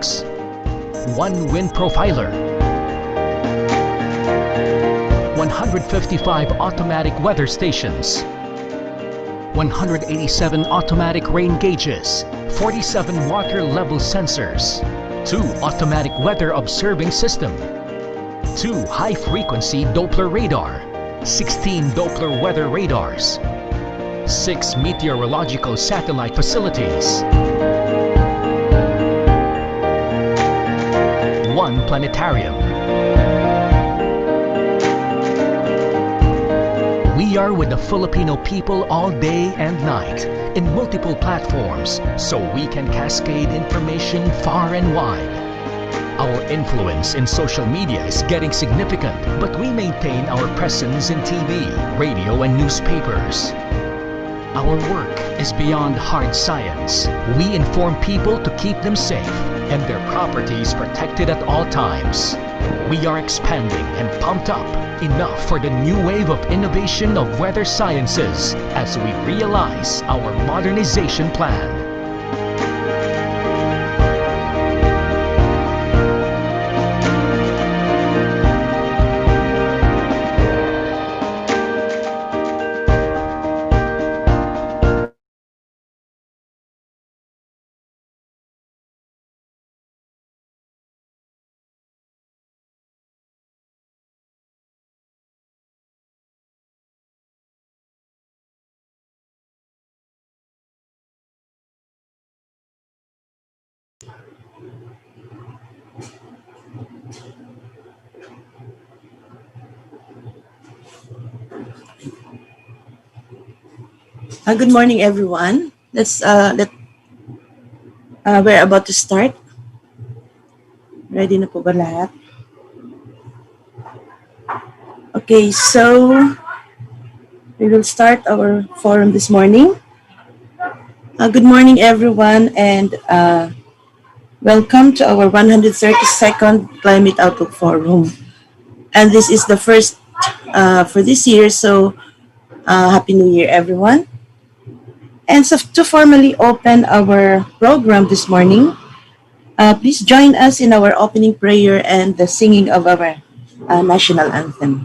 networks, 1 wind profiler, 155 automatic weather stations, 187 automatic rain gauges, 47 water level sensors, 2 automatic weather observing system, 2 high-frequency Doppler radar, 16 Doppler weather radars, 6 meteorological satellite facilities, 1 planetarium. We are with the Filipino people all day and night in multiple platforms so we can cascade information far and wide. Our influence in social media is getting significant, but we maintain our presence in TV, radio, and newspapers. Our work is beyond hard science. We inform people to keep them safe and their properties protected at all times. We are expanding and pumped up enough for the new wave of innovation of weather sciences as we realize our modernization plan. Good morning, everyone. We're about to start. Ready na po ba lahat? Okay, so we will start our forum this morning. Good morning, everyone, and welcome to our 132nd Climate Outlook Forum. And this is the first for this year, so Happy New Year, everyone. And so to formally open our program this morning, please join us in our opening prayer and the singing of our national anthem.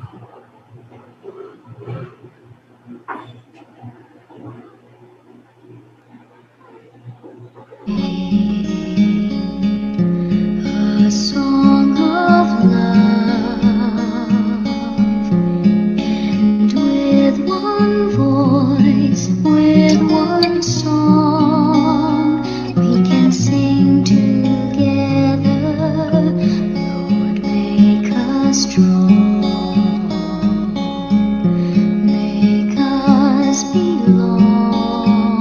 A song of love, and with one voice, with one song, we can sing together. Lord, make us strong, make us belong,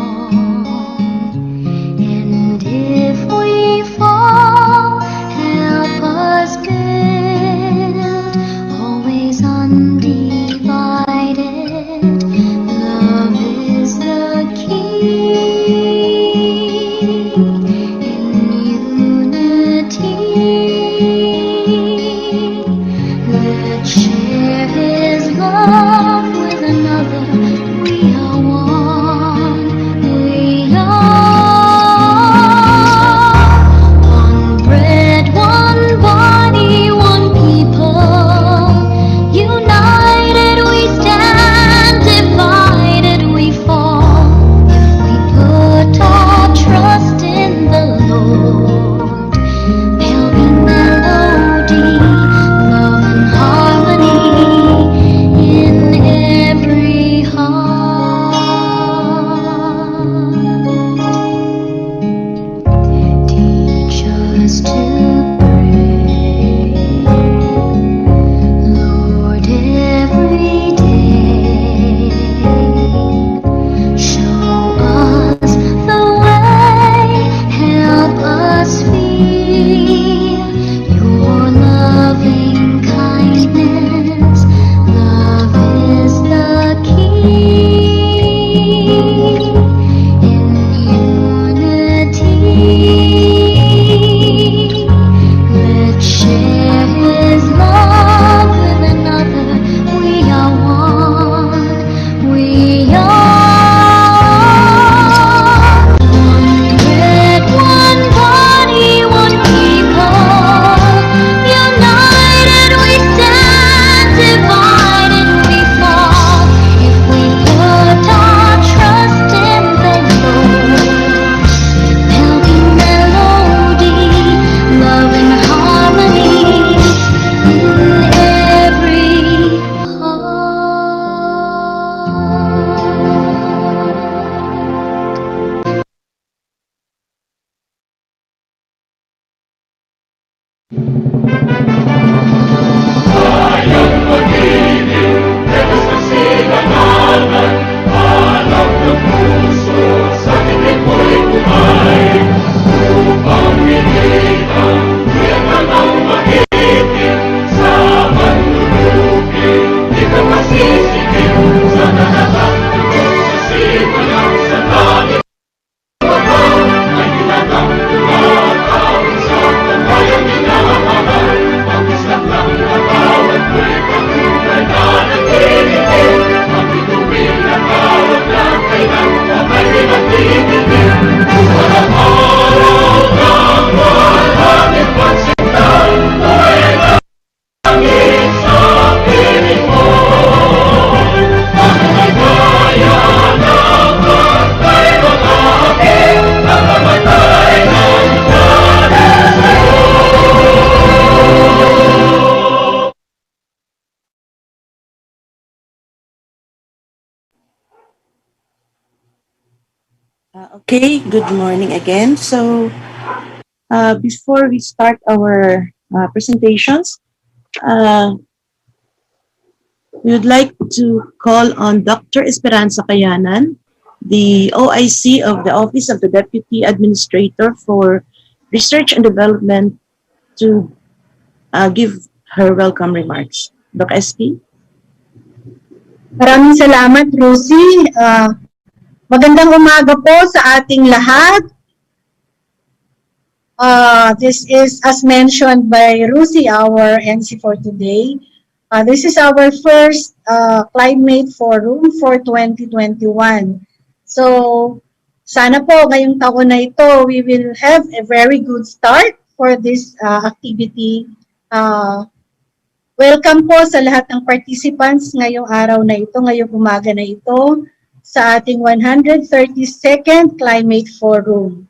and if we fall, help us build, always undivided. Love is the key. In unity, let's share His love with another. We are one. We are one bread, one body, one people. United we stand, divided we fall. If we put our trust in the Lord, there'll be melody, love and harmony in every heart. Teach us to pray, Lord, every day. Show us the way, help us feel your loving kindness. Love is the key. In unity, Okay, good morning again. So, before we start our presentations, uh, we would like to call on Dr. Esperanza Kayanan, the OIC of the Office of the Deputy Administrator for Research and Development, to give her welcome remarks. Doc SP? Maraming salamat, Rosie. Magandang umaga po sa ating lahat. This is, as mentioned by Rosie, our MC for today. This is our first Climate Forum for 2021. So, sana po ngayong taon na ito, we will have a very good start for this activity. Welcome po sa lahat ng participants ngayong araw na ito, ngayong umaga na ito, sa ating 132nd Climate Forum.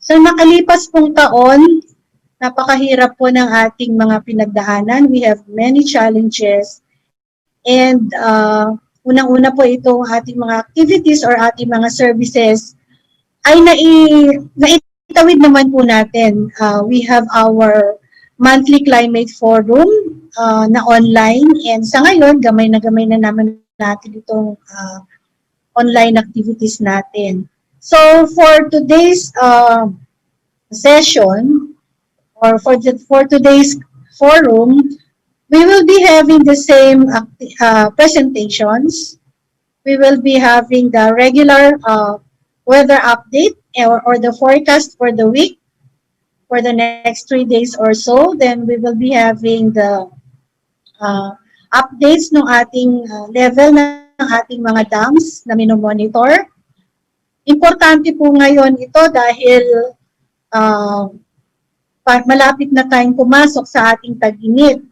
Sa nakalipas pong taon, napakahirap po ng ating mga pinagdaanan. We have many challenges. And unang-una po itong ating mga activities or ating mga services ay naitawid naman po natin. We have our monthly climate forum na online, and sa ngayon gamay na naman natin itong online activities natin. So for today's session or for today's forum, we will be having the same presentations. We will be having the regular weather update or the forecast for the week for the next 3 days or so. Then we will be having the updates ng ating level ng ating mga dams na minomonitor. Importante po ngayon ito dahil malapit na tayong pumasok sa ating tag-init.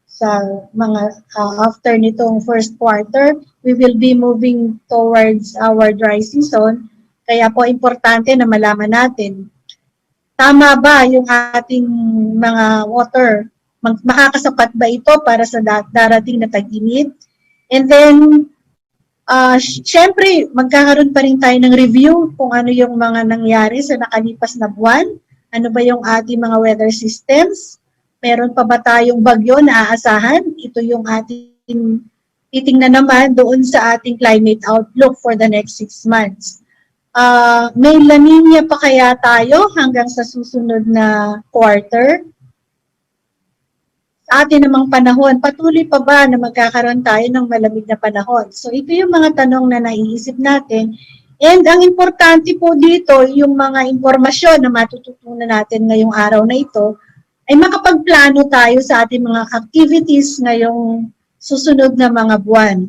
Sa mga after nitong first quarter, we will be moving towards our dry season. Kaya po importante na malaman natin, tama ba yung ating mga water? Makakasapat ba ito para sa darating na tag-init? And then, syempre, magkakaroon pa rin tayo ng review kung ano yung mga nangyari sa nakalipas na buwan. Ano ba yung ating mga weather systems? Meron pa ba tayong bagyo na aasahan? Ito yung ating titingnan naman doon sa ating climate outlook for the next 6 months. May La Nina pa kaya tayo hanggang sa susunod na quarter? Sa atin namang panahon, patuloy pa ba na magkakaroon tayo ng malamig na panahon? So ito yung mga tanong na naiisip natin. And ang importante po dito, yung mga impormasyon na matututunan natin ngayong araw na ito, ay makapagplano tayo sa ating mga activities ngayong susunod na mga buwan.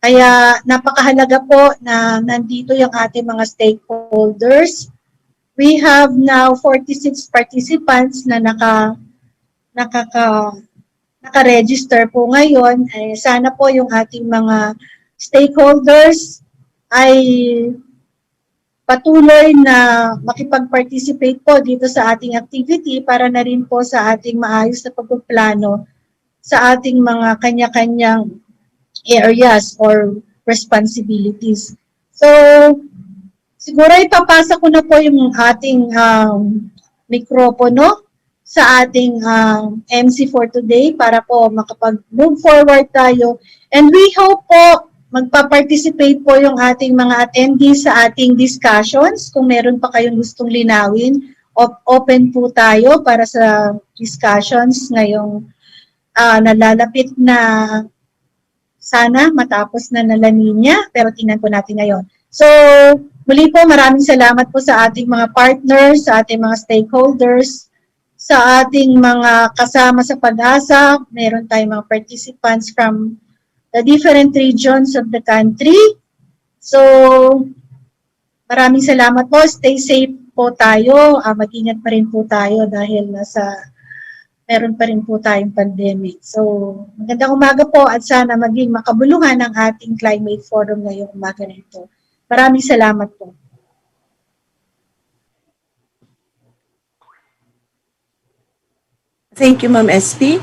Kaya napakahalaga po na nandito yung ating mga stakeholders. We have now 46 participants na naka-register po ngayon. Sana po yung ating mga stakeholders ay patuloy na makipag-participate po dito sa ating activity para na rin po sa ating maayos na pagpaplano sa ating mga kanya-kanyang areas or responsibilities. So, siguro ipapasa ko na po yung ating mikropono sa ating MC for today para po makapag-move forward tayo. And we hope po magpa-participate po yung ating mga attendees sa ating discussions. Kung meron pa kayong gustong linawin, open po tayo para sa discussions ngayong nalalapit na sana matapos na La Nina, pero tingnan po natin ngayon. So, muli po maraming salamat po sa ating mga partners, sa ating mga stakeholders, sa ating mga kasama sa PAGASA. Meron tayong mga participants from the different regions of the country. So, maraming salamat po. Stay safe po tayo. Mag-ingat pa rin po tayo dahil meron pa rin po tayong pandemic. So, magandang umaga po at sana maging makabuluhan ang ating climate forum ngayong umaga nito. Maraming salamat po. Thank you, Ma'am SP,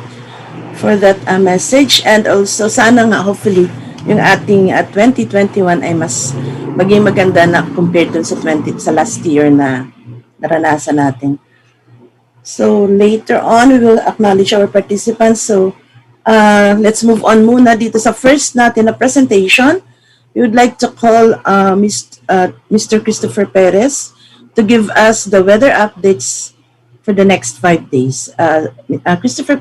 for that message. And also, sana nga hopefully yung ating 2021 ay mas maging maganda na compared dun sa last year na naranasan natin. So later on, we will acknowledge our participants. So let's move on muna dito sa first natin na presentation. We would like to call Mr. Christopher Perez to give us the weather updates for the next 5 days. Christopher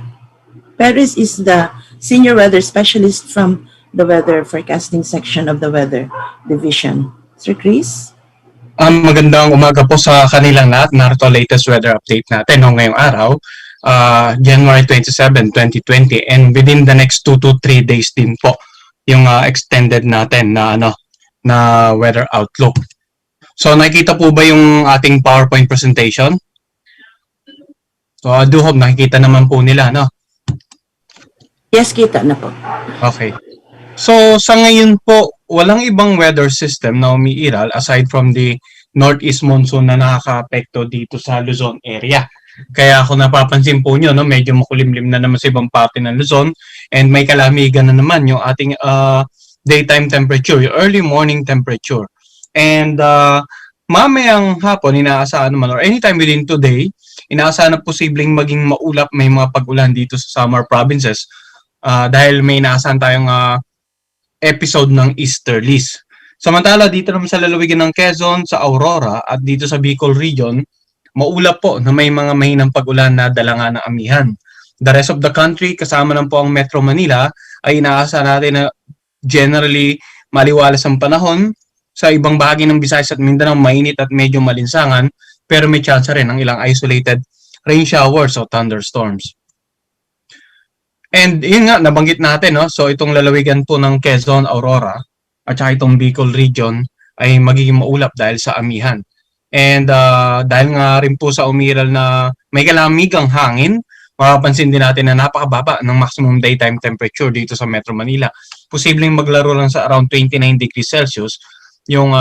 Perez is the Senior Weather Specialist from the Weather Forecasting Section of the Weather Division. Sir Chris? Magandang umaga po sa kanilang lahat. Narito latest weather update natin ngayong araw, January 27, 2020, and within the next 2 to 3 days din po yung extended natin na weather outlook. So nakikita po ba yung ating PowerPoint presentation? So I do hope nakikita naman po nila, no? Yes, kita na po. Okay. So sa ngayon po, walang ibang weather system na umiiral aside from the northeast monsoon na nakaka-apekto dito sa Luzon area. Kaya kung napapansin po nyo, medyo makulimlim na naman sa ibang parte ng Luzon and may kalamigan na naman yung ating daytime temperature, yung early morning temperature. And mamayang hapon, inaasahan naman or anytime within today, inaasahan na posibleng maging maulap, may mga pag-ulan dito sa summer provinces dahil may inaasahan tayong episode ng easterlies. Samantala dito naman sa lalawigan ng Quezon, sa Aurora at dito sa Bicol region, maulap po na may mga mahinang pag-ulan na dala nga ng amihan. The rest of the country, kasama na po ang Metro Manila, ay inaasahan natin na generally maliwalas ang panahon. Sa ibang bahagi ng Visayas at Mindanao, mainit at medyo malinsangan, pero may chance rin ng ilang isolated rain showers o thunderstorms. And yun nga, nabanggit natin, no? So itong lalawigan po ng Quezon, Aurora, at saka itong Bicol region ay magiging maulap dahil sa amihan. And dahil nga rin po sa umiral na may kalamigang hangin, mapapansin din natin na napakababa ng maximum daytime temperature dito sa Metro Manila. Posibleng maglaro lang sa around 29 degrees Celsius yung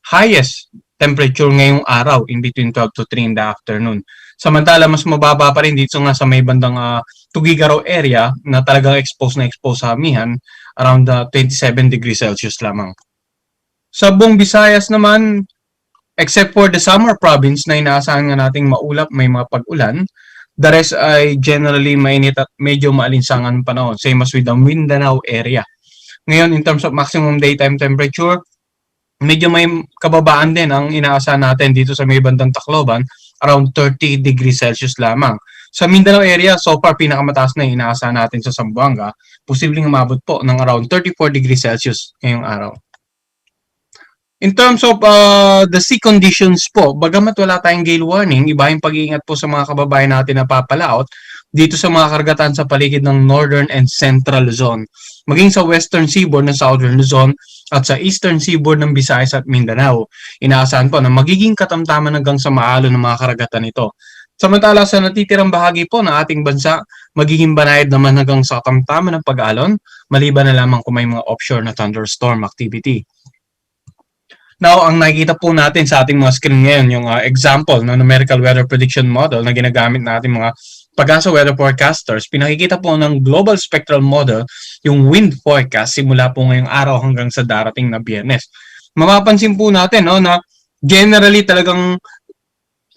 highest temperature ngayong araw in between 12 to 3 in the afternoon. Samantala, mas mababa pa rin dito nga sa may bandang Tugigaraw area na talagang exposed sa amihan, around 27 degrees Celsius lamang. Sa buong Visayas naman, except for the summer province na inaasahan nga nating maulap, may mga pag-ulan, the rest ay generally mainit at medyo maalinsangan panahon, same as with the Mindanao area. Ngayon, in terms of maximum daytime temperature, medyo may kababaan din ang inaasahan natin dito sa may bandang Tacloban, around 30 degrees Celsius lamang. Sa Mindanao area, so far pinakamataas na inaasahan natin sa Zamboanga, posibleng umabot po ng around 34 degrees Celsius ngayong araw. In terms of the sea conditions po, bagamat wala tayong gale warning, iba yung pag-iingat po sa mga kababayan natin na papalaot dito sa mga karagatan sa paligid ng Northern and Central Luzon, maging sa Western Seaboard ng Southern Luzon at sa Eastern Seaboard ng Visayas at Mindanao. Inaasahan po na magiging katamtaman hanggang sa maalo ng mga karagatan ito. Samantala sa natitirang bahagi po ng ating bansa, magiging banayad naman hanggang sa katamtaman ng pag-alon, maliban na lamang kung may mga offshore na thunderstorm activity. Now, ang nakikita po natin sa ating mga screen ngayon, yung example na numerical weather prediction model na ginagamit natin mga PAGASA weather forecasters, pinakikita po ng global spectral model yung wind forecast simula po ngayong araw hanggang sa darating na Biyernes. Mapapansin po natin na generally talagang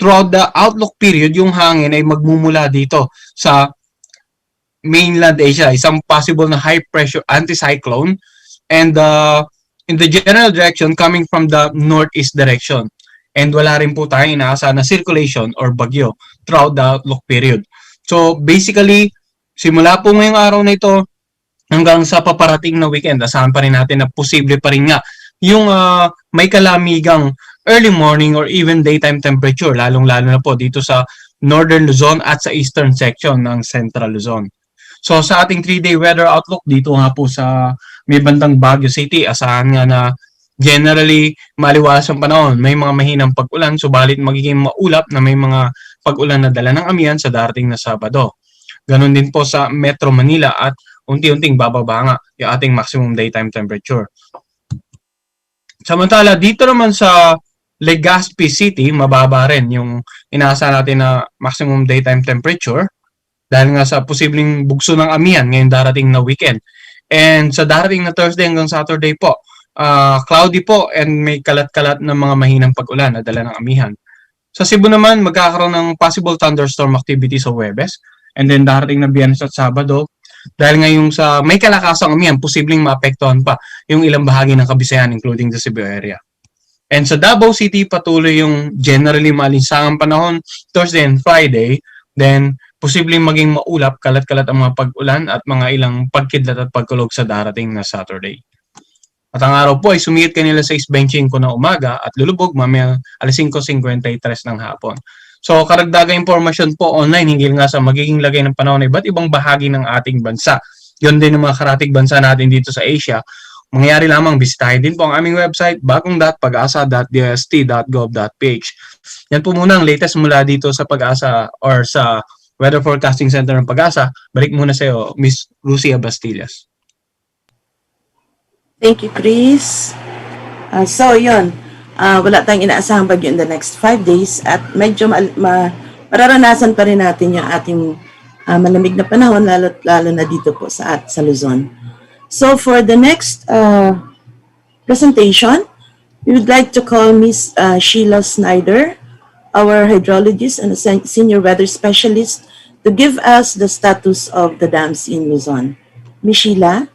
throughout the outlook period, yung hangin ay magmumula dito sa mainland Asia, isang possible na high pressure anticyclone, and in the general direction coming from the northeast direction. And wala rin po tayong inaasahan na circulation or bagyo throughout the outlook period. So basically, simula po ngayong araw na ito hanggang sa paparating na weekend, asahan pa rin natin na posible pa rin nga yung may kalamigang early morning or even daytime temperature, lalong-lalo na po dito sa northern Luzon at sa eastern section ng central Luzon. So sa ating 3-day weather outlook dito nga po sa may bandang Baguio City, asahan nga na generally maliwalas ang panahon. May mga mahinang pag-ulan, subalit magiging maulap na may mga pag-ulan na dala ng amihan sa darating na Sabado. Ganon din po sa Metro Manila at unti-unting bababa nga yung ating maximum daytime temperature. Samantala, dito naman sa Legazpi City, mababa rin yung inaasahan natin na maximum daytime temperature dahil nga sa posibleng bugso ng amihan ngayong darating na weekend. And sa darating na Thursday hanggang Saturday po, cloudy po and may kalat-kalat na mga mahinang pag-ulan na dala ng amihan. Sa Cebu naman, magkakaroon ng possible thunderstorm activity sa Huwebes. And then darating na Biyernes at Sabado, dahil ngayong sa may kalakasang amihan, posibleng maapektuhan pa yung ilang bahagi ng Kabisayan including the Cebu area. And sa Davao City, patuloy yung generally malinsangang panahon Thursday and Friday. Then, posibleng maging maulap, kalat-kalat ang mga pag-ulan at mga ilang pagkidlat at pagkulog sa darating na Saturday. At ang araw po ay sumingit kanila sa 6:25 na umaga at lulubog mamaya alas 5:53 ng hapon. So, karagdagang impormasyon po online hinggil nga sa magiging lagay ng panahon na iba't ibang bahagi ng ating bansa. Yun din ang mga karatig bansa natin dito sa Asia. Mangyayari lamang, bisitahin din po ang aming website, bagong.pagasa.dost.gov.ph. Yan po muna ang latest mula dito sa Pag-asa or sa Weather Forecasting Center ng Pag-asa. Balik muna sa iyo, Miss Lucia Bastillas. Thank you, Chris. So, yun. Wala tayong inaasahang bagyo in the next 5 days at medyo mararanasan pa rin natin yung ating malamig na panahon, lalo na dito po sa Luzon. So, for the next presentation, we would like to call Miss Sheila Snyder, our hydrologist and a senior weather specialist, to give us the status of the dams in Luzon. Miss Sheila?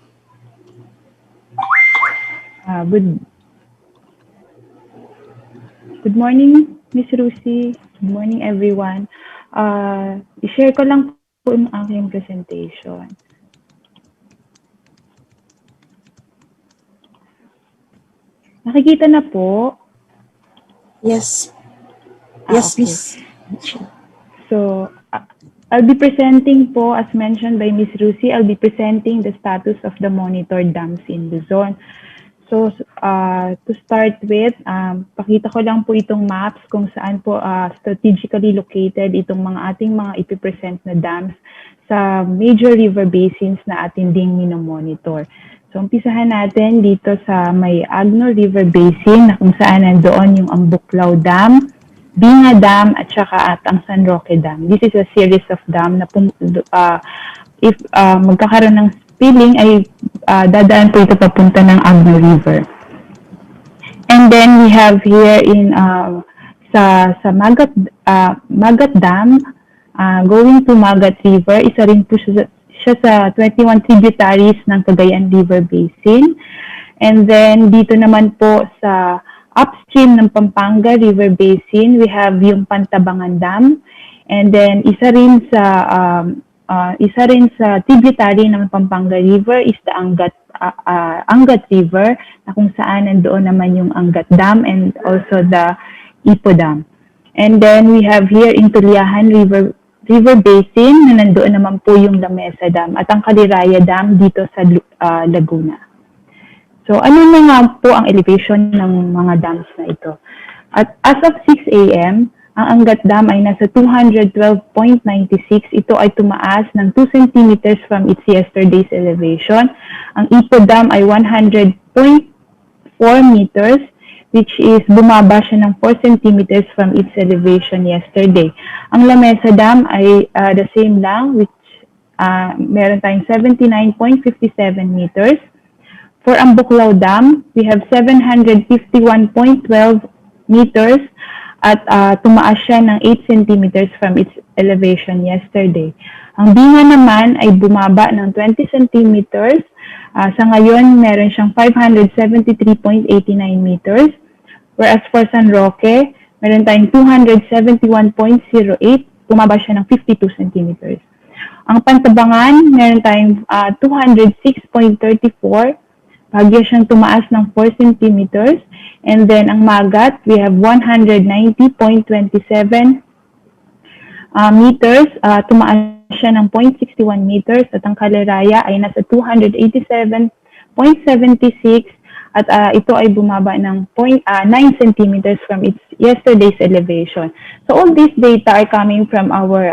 Good morning, Miss Lucy. Good morning, everyone. I-share ko lang po yung aking presentation. Nakikita na po? Yes. Yes, okay. Miss. So, I'll be presenting po, as mentioned by Miss Lucy, I'll be presenting the status of the monitored dams in Luzon. So, to start with, pakita ko lang po itong maps kung saan po strategically located itong ating mga ipipresent na dams sa major river basins na ating ding minomonitor. So, umpisahan natin dito sa may Agno River Basin na kung saan nandoon yung ang Buklaw Dam, Binga Dam, at saka ang San Roque Dam. This is a series of dam na if magkakaroon ng spilling ay dadaan po ito papunta ng Agno River. And then we have here in sa Magat Dam, going to Magat River, isa rin po siya sa 21 tributaries ng Cagayan River Basin. And then dito naman po sa upstream ng Pampanga River Basin, we have yung Pantabangan Dam. And then isa rin sa tributary ng Pampanga River is the Angat River, na kung saan nandoon naman yung Angat Dam and also the Ipo Dam. And then we have here in Tuliahan River Basin na nandoon naman po yung Lamesa Dam at ang Caliraya Dam dito sa Laguna. So ano na nga po ang elevation ng mga dams na ito? At as of 6 a.m., ang Angat Dam ay nasa 212.96. Ito ay tumaas ng 2 centimeters from its yesterday's elevation. Ang Ipo Dam ay 100.4 meters, which is bumaba siya ng 4 centimeters from its elevation yesterday. Ang Lamesa Dam ay the same lang, which meron tayong 79.57 meters. For ang Buklaw Dam, we have 751.12 meters. at tumaas siya ng 8 centimeters from its elevation yesterday. Ang binga naman ay bumaba ng 20 centimeters. Sa ngayon, meron siyang 573.89 meters. Whereas for San Roque, meron tayong 271.08, bumaba siya ng 52 centimeters. Ang Pantabangan, meron tayong 206.34, bagya siyang tumaas ng 4 centimeters. And then ang Magat, we have 190.27 meters, tumaas siya ng 0.61 meters. At ang Kaleraya ay nasa 287.76 at ito ay bumaba ng 9 centimeters from its yesterday's elevation. So all these data are coming from our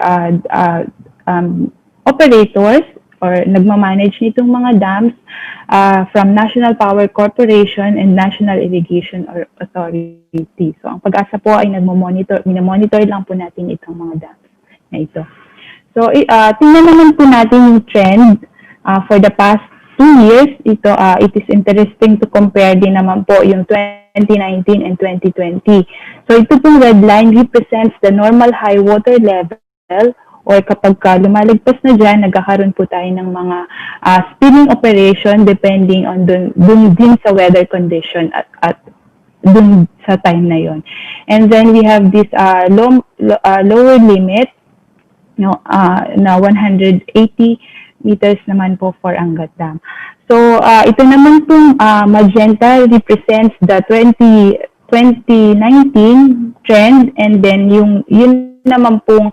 operators or nagmamanage nitong mga dams from National Power Corporation and National Irrigation Authority. So ang Pag-asa po ay minomonitor lang po natin itong mga dams na ito. So tingnan naman po natin yung trend for the past 2 years. Ito, it is interesting to compare din naman po yung 2019 and 2020. So ito pong red line represents the normal high water level, or kapag lumalagpas na dyan, nagkakaroon po tayo ng mga spilling operation depending on dun din sa weather condition at dun sa time na yon. And then we have this lower limit na 180 meters naman po for Angat Dam. So ito naman pong magenta represents the 2019 trend, and then yun naman pong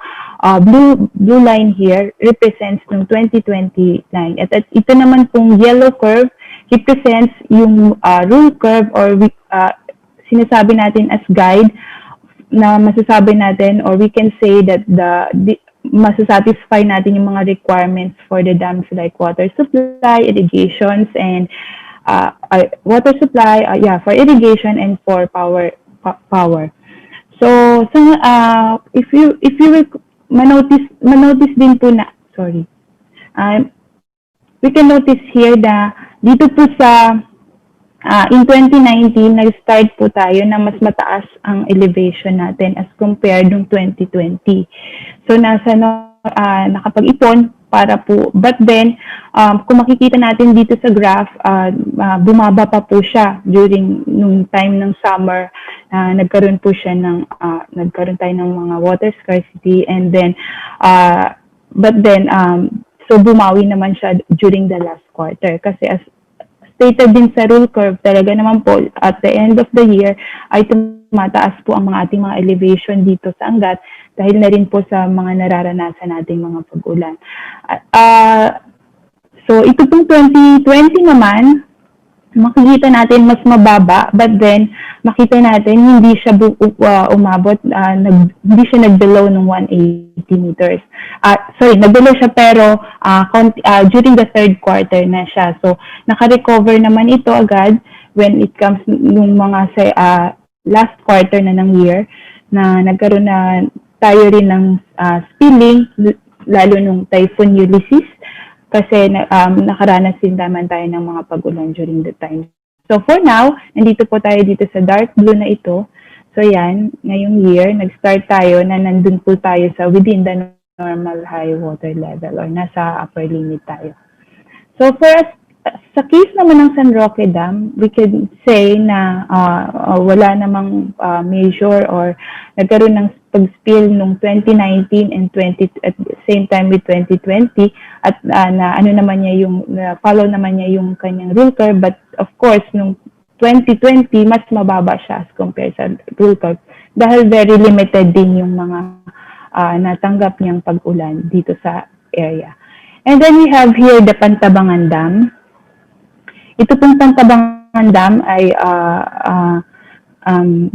blue line here represents ng 2020 line. At ito naman pong yellow curve represents yung rule curve, or sinasabi natin as guide na masasabi natin, or we can say that masasatisfy natin yung mga requirements for the dams like water supply, irrigations, and water supply, for irrigation and for power. So if you will manotice din po na, we can notice here na dito po sa in 2019, nag-start po tayo na mas mataas ang elevation natin as compared ng 2020. So nakapag-ipon para po, but then kung makikita natin dito sa graph, bumaba pa po siya during nung time ng summer. Nagkaroon tayo ng mga water scarcity, and then so bumawi naman siya during the last quarter, kasi as stated din sa rule curve, talaga naman po at the end of the year ay tumataas po ang ating mga elevation dito sa Angat dahil na rin po sa mga nararanasan nating mga pag-ulan. So ito pong 2020 naman, makikita natin mas mababa, but then makita natin hindi siya umabot, hindi siya nag-below ng 180 meters. Nag-below siya pero during the third quarter na siya. So naka-recover naman ito agad when it comes nung mga last quarter na ng year, na nagkaroon na tayo rin ng spilling, lalo nung Typhoon Ulysses, kasi nakaranas din naman tayo ng mga pag-ulan during the time. So for now, nandito po tayo dito sa dark blue na ito. So yan, ngayong year, nag-start tayo na nandun po tayo sa within the normal high water level, or nasa upper limit tayo. So for us, sa case naman ng San Roque Dam, we can say na wala namang major or nagkaroon ng pag-spill nung 2019 and at the same time with 2020, at follow naman niya yung kanyang rule curve, but of course nung 2020 mas mababa siya as compared sa rule curve dahil very limited din yung mga natanggap niyang pag-ulan dito sa area. And then we have here the Pantabangan Dam. Ito pong Pantabangan Dam ay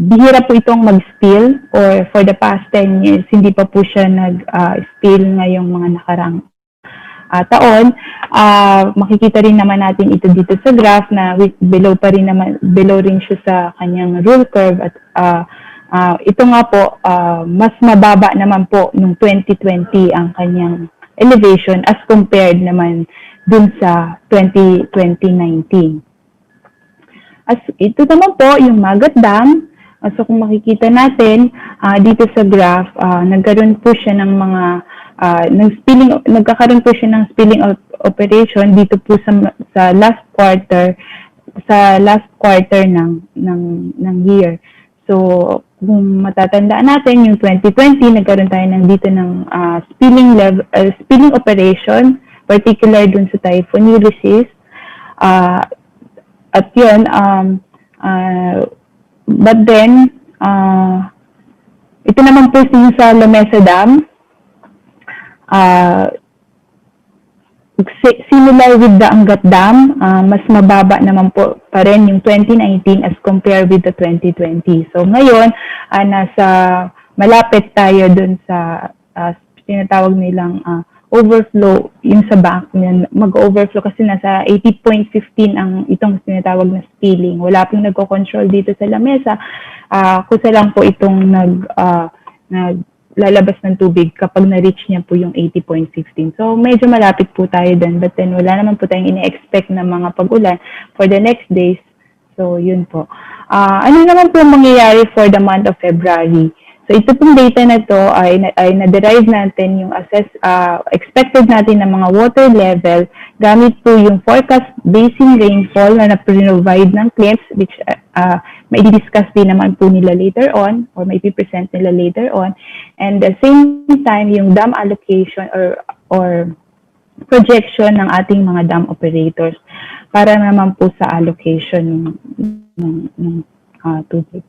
bihira po itong mag-spill, or for the past 10 years, hindi pa po siya nag-spill ngayong mga nakarang taon. Makikita rin naman natin ito dito sa graph na below rin siya sa kanyang rule curve, at ito nga po, mas mababa naman po nung 2020 ang kanyang elevation as compared naman dun sa 2019. As ito naman po, yung Magat Dam, So kung makikita natin dito sa graph, nagkaroon po siya ng mga nagkakaroon po siya ng spilling operation dito po sa last quarter ng year. So kung matatandaan natin yung 2020, nagkaroon tayo dito ng spilling operation, particular dun sa Typhoon Ulysses. At yun, but then, ito naman po sa Lamesa Dam, similar with the Angat Dam, mas mababa naman po pa rin yung 2019 as compared with the 2020. So ngayon, malapit tayo dun sa tinatawag nilang overflow, yung sa bank, mag-overflow kasi nasa 80.15 itong tinatawag na spilling. Wala pong nagko-control dito sa Lamesa. Kusa lang po itong lalabas ng tubig kapag na-reach niya po yung 80.16. So, medyo malapit po tayo dun. But then, wala naman po tayong ine-expect na mga pag-ulan for the next days. So, yun po. Ano naman po mangyayari for the month of February? So, ito pong data na to ay na-derive natin yung expected natin ng mga water level gamit po yung forecast basin rainfall na na-provide ng CLIMS, which may discuss din naman po nila later on or may present nila later on. And at the same time, yung dam allocation or projection ng ating mga dam operators para naman po sa allocation ng tubig.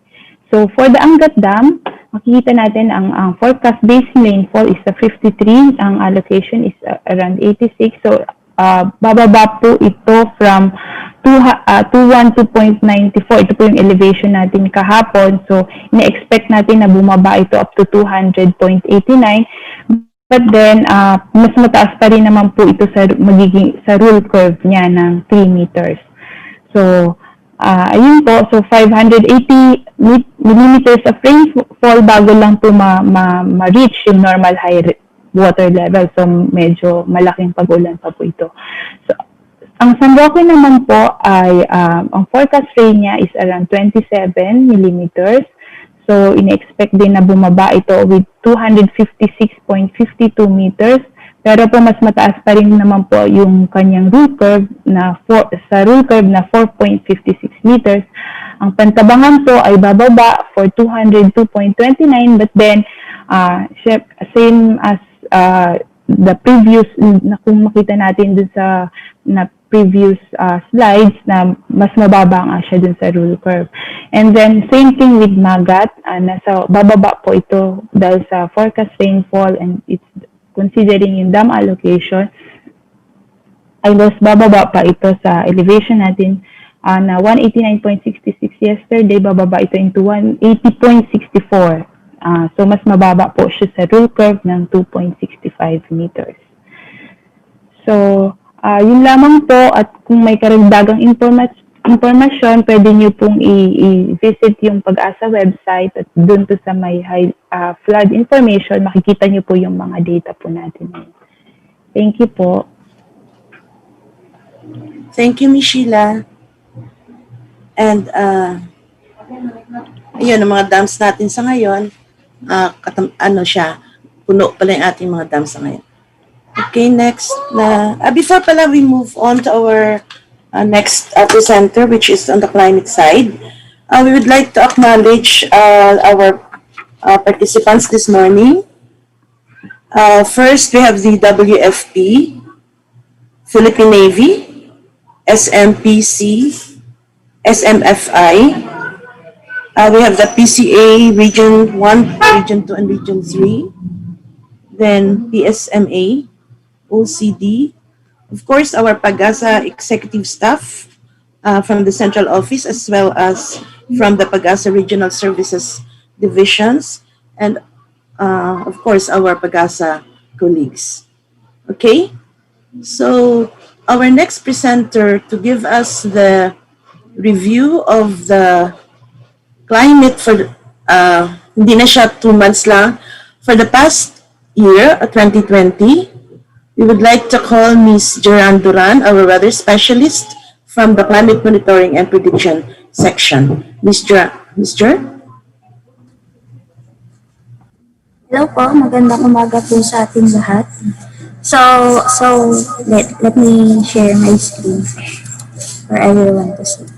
So, for the Angat Dam, makikita natin ang forecast basin rainfall is 53, ang allocation is around 86. So, bababa po ito from 212.94. Ito po yung elevation natin kahapon. So, ina-expect natin na bumaba ito up to 200.89. But then, mas mataas pa rin naman po ito sa rule curve niya ng 3 meters. So, ayun po, so 580 millimeters of rainfall bago lang po ma-reach yung normal high water level. So, medyo malaking pag-ulan pa po ito. So, ang San Roque naman po ay, ang forecast rain niya is around 27 millimeters. So, ina-expect din na bumaba ito with 256.52 meters. Pero po mas mataas pa rin naman po yung kanyang rule curve na 4.56 meters. Ang Pantabangan po ay bababa for 202.29, but then same as the previous, na kung makita natin dun sa previous slides, na mas mababa nga siya dun sa rule curve. And then same thing with Magat, nasa bababa po ito dahil sa forecast rainfall, and it's considering yung dam allocation, ay mas bababa pa ito sa elevation natin na 189.66 yesterday, bababa ito into 180.64. So, mas mababa po siya sa rule curve ng 2.65 meters. So, yun lamang po, at kung may karagdagang impormasyon, pwede nyo pong i-visit yung Pag-asa website at dun to sa may flood information, makikita nyo po yung mga data po natin. Thank you po. Thank you, Ms. Sheila. And, ayun, ang mga dams natin sa ngayon, puno pala yung ating mga dams sa ngayon. Okay, next. Before pala we move on to our next presenter, which is on the climate side, we would like to acknowledge our participants this morning. First, we have the WFP, Philippine Navy, SMPC, SMFI. We have the PCA Region 1, Region 2, and Region 3. Then PSMA, OCD. Of course, our Pagasa executive staff from the central office, as well as from the Pagasa Regional Services Divisions, and of course, our Pagasa colleagues. Okay? So, our next presenter to give us the review of the climate for, hindi na siya 2 months lang, for the past year, 2020, we would like to call Ms. Geran Duran, our weather specialist from the Climate Monitoring and Prediction section. Ms. Ger? Hello po, magandang umaga po sa ating lahat. So, let me share my screen for everyone to see.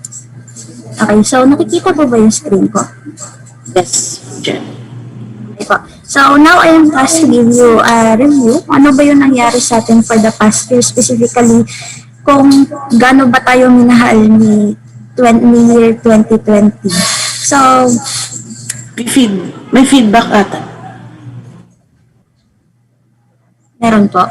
Okay, so nakikita po ba yung screen ko? Yes, Jen. Okay po. So, now I am asked to give you a review. Ano ba yung nangyari sa atin for the past year, specifically kung gaano ba tayo minahal ni year 2020. So, May feedback ata. meron po.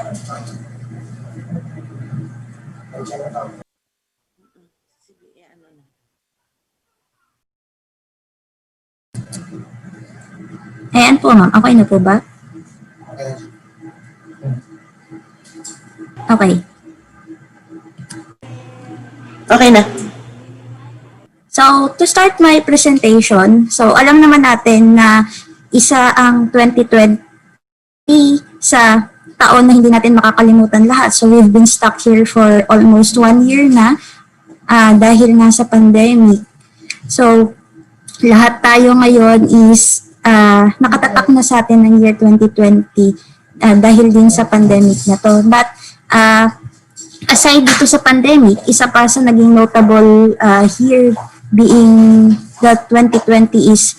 Ayan po ma'am, okay na po ba? Okay. Okay na. So, to start my presentation, so alam naman natin na isa ang 2020 sa taon na hindi natin makakalimutan lahat. So, we've been stuck here for almost 1 year na dahil nga sa pandemic. So, lahat tayo ngayon is nakatatak na sa atin ng year 2020 dahil din sa pandemic na to. But, aside dito sa pandemic, isa pa sa naging notable here being that 2020 is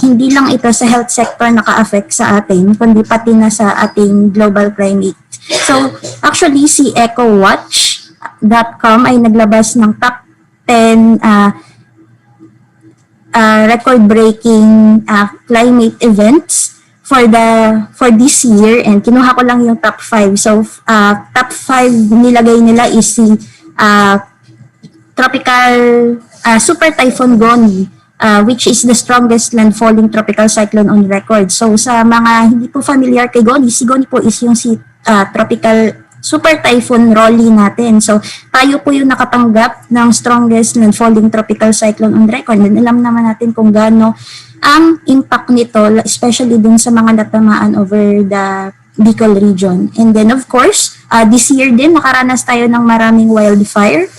hindi lang ito sa health sector naka-affect sa atin, kundi pati na sa ating global climate. So, actually, si EcoWatch.com ay naglabas ng top 10 record-breaking climate events for this year, and kinuha ko lang yung top 5. So, top 5 nilagay nila is si tropical Super Typhoon Goni, which is the strongest landfalling tropical cyclone on record. So sa mga hindi po familiar kay Goni, si Goni po is yung si tropical Super Typhoon Rolly natin. So tayo po yung nakatanggap ng strongest landfalling tropical cyclone on record. And alam naman natin kung gaano ang impact nito, especially dun sa mga natamaan over the Bicol region. And then of course, this year din nakaranas tayo ng maraming wildfire.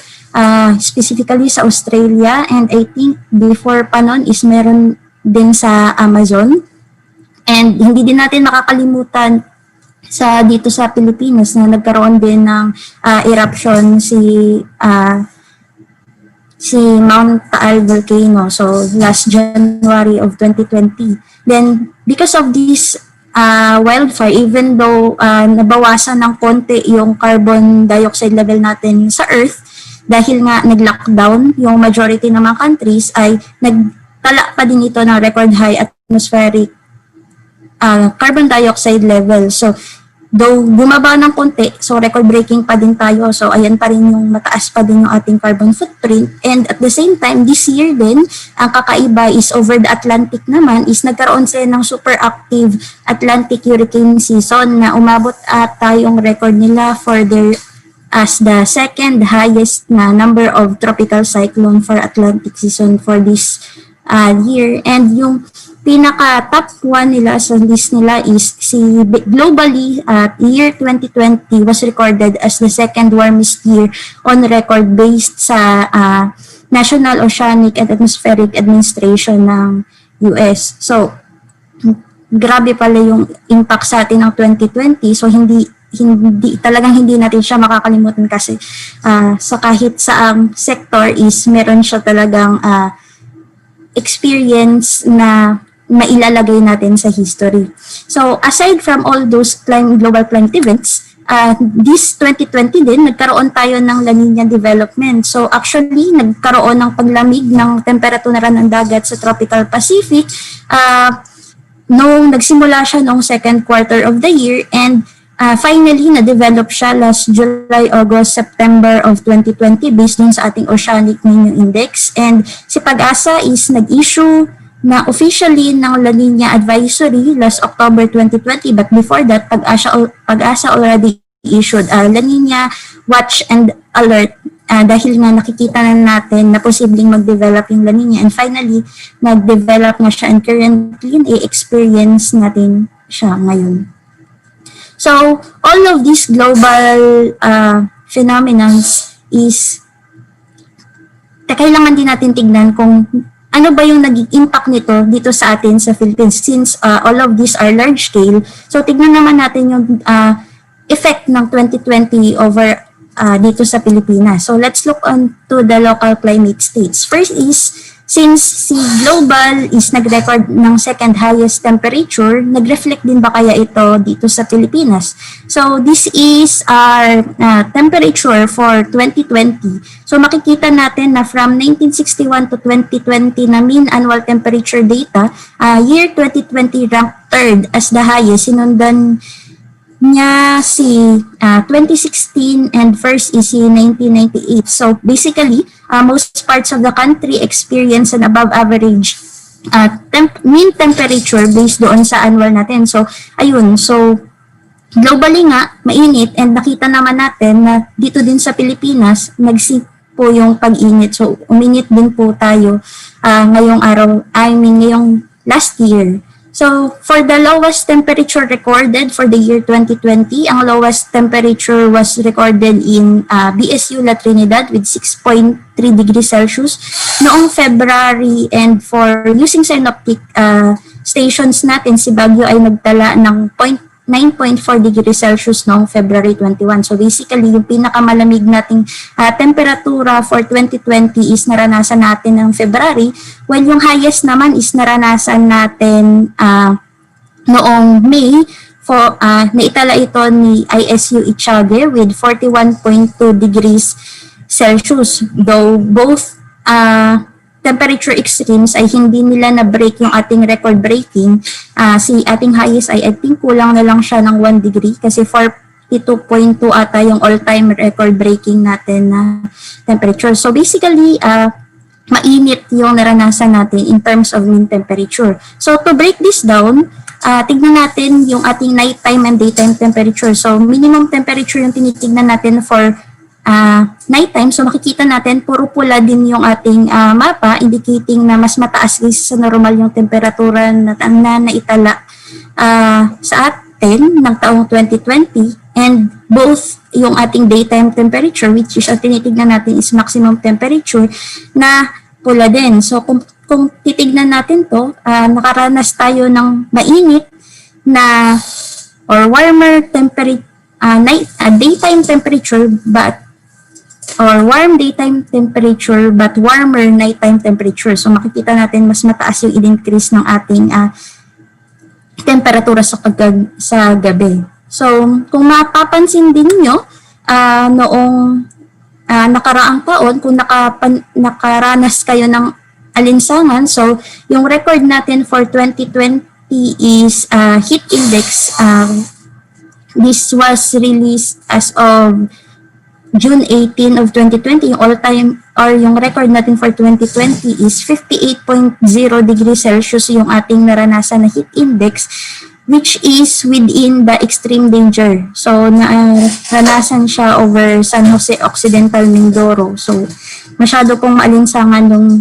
Specifically sa Australia, and I think before pa nun is meron din sa Amazon. And hindi din natin makakalimutan dito sa Pilipinas na nagkaroon din ng eruption si Mount Taal volcano, so last January of 2020. Then because of this wildfire, even though nabawasan ng konti yung carbon dioxide level natin sa Earth, dahil nga nag-lockdown yung majority ng mga countries, ay nagtala pa din ito ng record high atmospheric carbon dioxide level. So, though bumaba ng konti, so record-breaking pa din tayo. So, ayan pa rin yung mataas pa din yung ating carbon footprint. And at the same time, this year din, ang kakaiba is over the Atlantic naman, is nagkaroon sila ng super active Atlantic hurricane season na umabot at tayong record nila for their as the second highest na number of tropical cyclone for Atlantic season for this year. And yung pinaka top 1 nila sa list nila is globally year 2020 was recorded as the second warmest year on record based sa National Oceanic and Atmospheric Administration ng US. So, grabe pala yung impact sa atin ng 2020. So, talagang hindi natin siya makakalimutan kasi sa kahit saang sector is meron siya talagang experience na mailalagay natin sa history. So aside from all those global climate events, this 2020 din, nagkaroon tayo ng La Nina development. So actually, nagkaroon ng paglamig ng temperatura ng dagat sa tropical Pacific nung nagsimula siya noong second quarter of the year, and finally, na-develop siya last July, August, September of 2020 based dun sa ating Oceanic Ninyo Index. And si PAGASA is nag-issue na officially ng La Nina Advisory last October 2020. But before that, PAGASA already issued La Nina Watch and Alert dahil nga nakikita na natin na posibleng mag-develop yung La Nina. And finally, nag-develop na siya, and currently, i-experience natin siya ngayon. So, all of these global phenomena is kailangan din natin tignan kung ano ba yung naging impact nito dito sa atin sa Philippines since all of these are large scale. So tignan naman natin yung effect ng 2020 over dito sa Pilipinas. So let's look on to the local climate states. First is, since si global is nag-record ng second highest temperature, nag-reflect din ba kaya ito dito sa Pilipinas? So this is our temperature for 2020. So makikita natin na from 1961 to 2020 na mean annual temperature data, year 2020 ranked third as the highest. Sinundan niya si 2016 and first is si 1998. So basically, most parts of the country experience an above average mean temperature based doon sa annual natin. So ayun, so globally nga, mainit, and nakita naman natin na dito din sa Pilipinas, nagsip po yung pag-init. So uminit din po tayo ngayong araw, ngayong last year. So, for the lowest temperature recorded for the year 2020, ang lowest temperature was recorded in BSU La Trinidad with 6.3 degrees Celsius noong February, and for using synoptic stations natin, si Baguio ay nagtala ng 9.4 degrees Celsius noong February 21. So basically, yung pinakamalamig nating temperatura for 2020 is naranasan natin ng February, while yung highest naman is naranasan natin noong May. For naitala ito ni ISU Itiague with 41.2 degrees Celsius. Though both temperature extremes ay hindi nila na-break yung ating record breaking. Si ating highest ay I think kulang na lang siya ng 1 degree kasi 42.2 ata yung all-time record breaking natin na temperature. So basically, mainit yung naranasan natin in terms of mean temperature. So to break this down, tignan natin yung ating nighttime and daytime temperature. So minimum temperature yung tinitignan natin for nighttime. So makikita natin puro pula din yung ating mapa, indicating na mas mataas kaysa sa normal yung temperatura na naitala sa atin ng taong 2020, and both yung ating daytime temperature, which is ang tinitignan natin is maximum temperature, na pula din. So kung titignan natin to, nakaranas tayo ng mainit na or warmer temperature, daytime temperature or warm daytime temperature but warmer nighttime temperature. So makikita natin mas mataas yung in-increase ng ating temperatura sa gabi. So kung mapapansin din niyo, noong nakaraang taon, kung nakaranas kayo ng alinsangan, so yung record natin for 2020 is heat index. This was released as of June 18 of 2020, yung all-time or yung record natin for 2020 is 58.0 degrees Celsius yung ating naranasan na heat index, which is within the extreme danger. So, naranasan siya over San Jose Occidental, Mindoro. So, masyado pong maalinsangan nung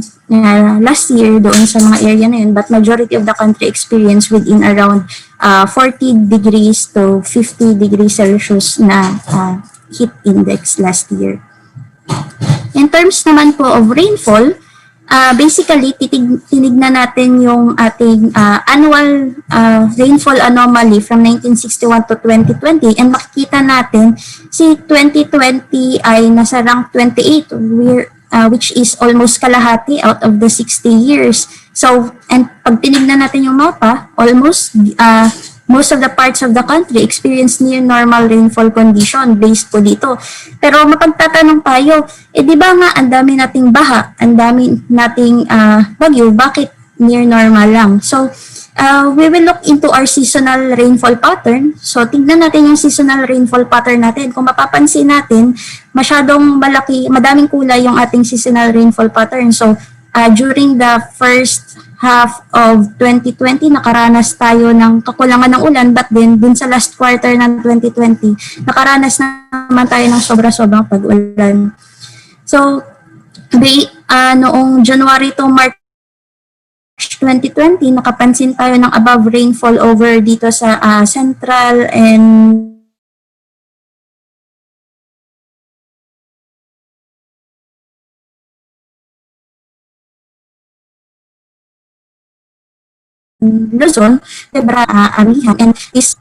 last year doon sa mga area na yun, but majority of the country experience within around 40 degrees to 50 degrees Celsius na heat index last year. In terms naman po of rainfall, basically tinignan natin yung ating annual rainfall anomaly from 1961 to 2020, and makikita natin si 2020 ay nasa rank 28, which is almost kalahati out of the 60 years. So, and pag tinignan natin yung mapa, almost most of the parts of the country experience near normal rainfall condition based po dito. Pero mapagtatanong tayo, di ba nga ang dami nating baha, ang dami nating bagyo, bakit near normal lang? So, we will look into our seasonal rainfall pattern. So, tignan natin yung seasonal rainfall pattern natin. Kung mapapansin natin, masyadong madaming kulay yung ating seasonal rainfall pattern. So, during the first half of 2020, nakaranas tayo ng kakulangan ng ulan, but then dun sa last quarter ng 2020, nakaranas naman tayo ng sobra-sobrang pag-ulan. So, noong January to March 2020, nakapansin tayo ng above rainfall over dito sa Central and Luzon, Amihan, and is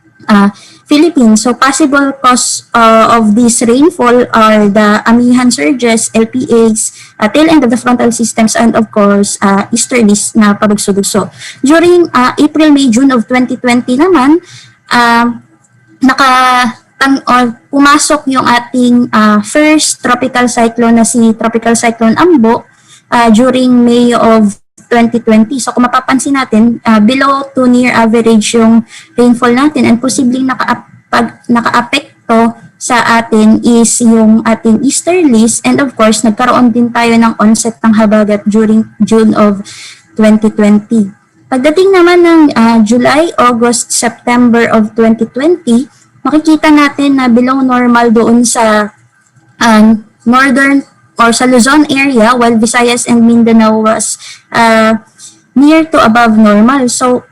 Philippines. So possible cause of this rainfall are the amihan surges, LPAs, tail end of the frontal systems, and of course, easterlies na pabagso-dugso. During April, May, June of 2020 naman, pumasok yung ating first tropical cyclone na si Tropical Cyclone Ambo during May of 2020. So kung mapapansin natin, below to near average yung rainfall natin, and posibleng naka-apekto sa atin is yung ating easterlies, and of course nagkaroon din tayo ng onset ng habagat during June of 2020. Pagdating naman ng July, August, September of 2020, makikita natin na below normal doon sa northern or sa Luzon area, while Visayas and Mindanao was near to above normal. So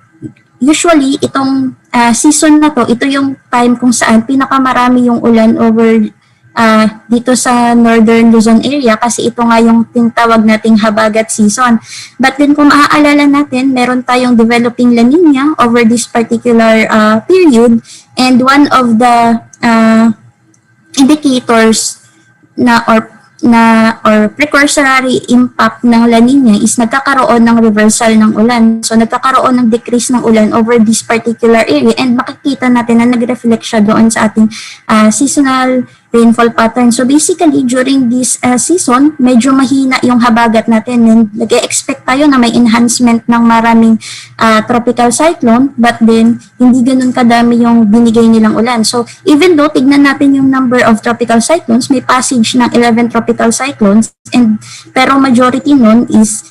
usually itong season na to, ito yung time kung saan pinakamarami yung ulan over dito sa northern Luzon area, kasi ito nga yung tinatawag nating habagat season. But then kung maaalala natin, meron tayong developing La Nina over this particular period, and one of the indicators or precursory impact ng La Nina is nagkakaroon ng reversal ng ulan. So nagkakaroon ng decrease ng ulan over this particular area, and makikita natin na nag-reflect siya doon sa ating seasonal rainfall pattern. So basically, during this season, medyo mahina yung habagat natin, and nag-expect tayo na may enhancement ng maraming tropical cyclone, but then hindi ganun kadami yung binigay nilang ulan. So even though tignan natin yung number of tropical cyclones, may passage ng 11 tropical cyclones, and pero majority nun is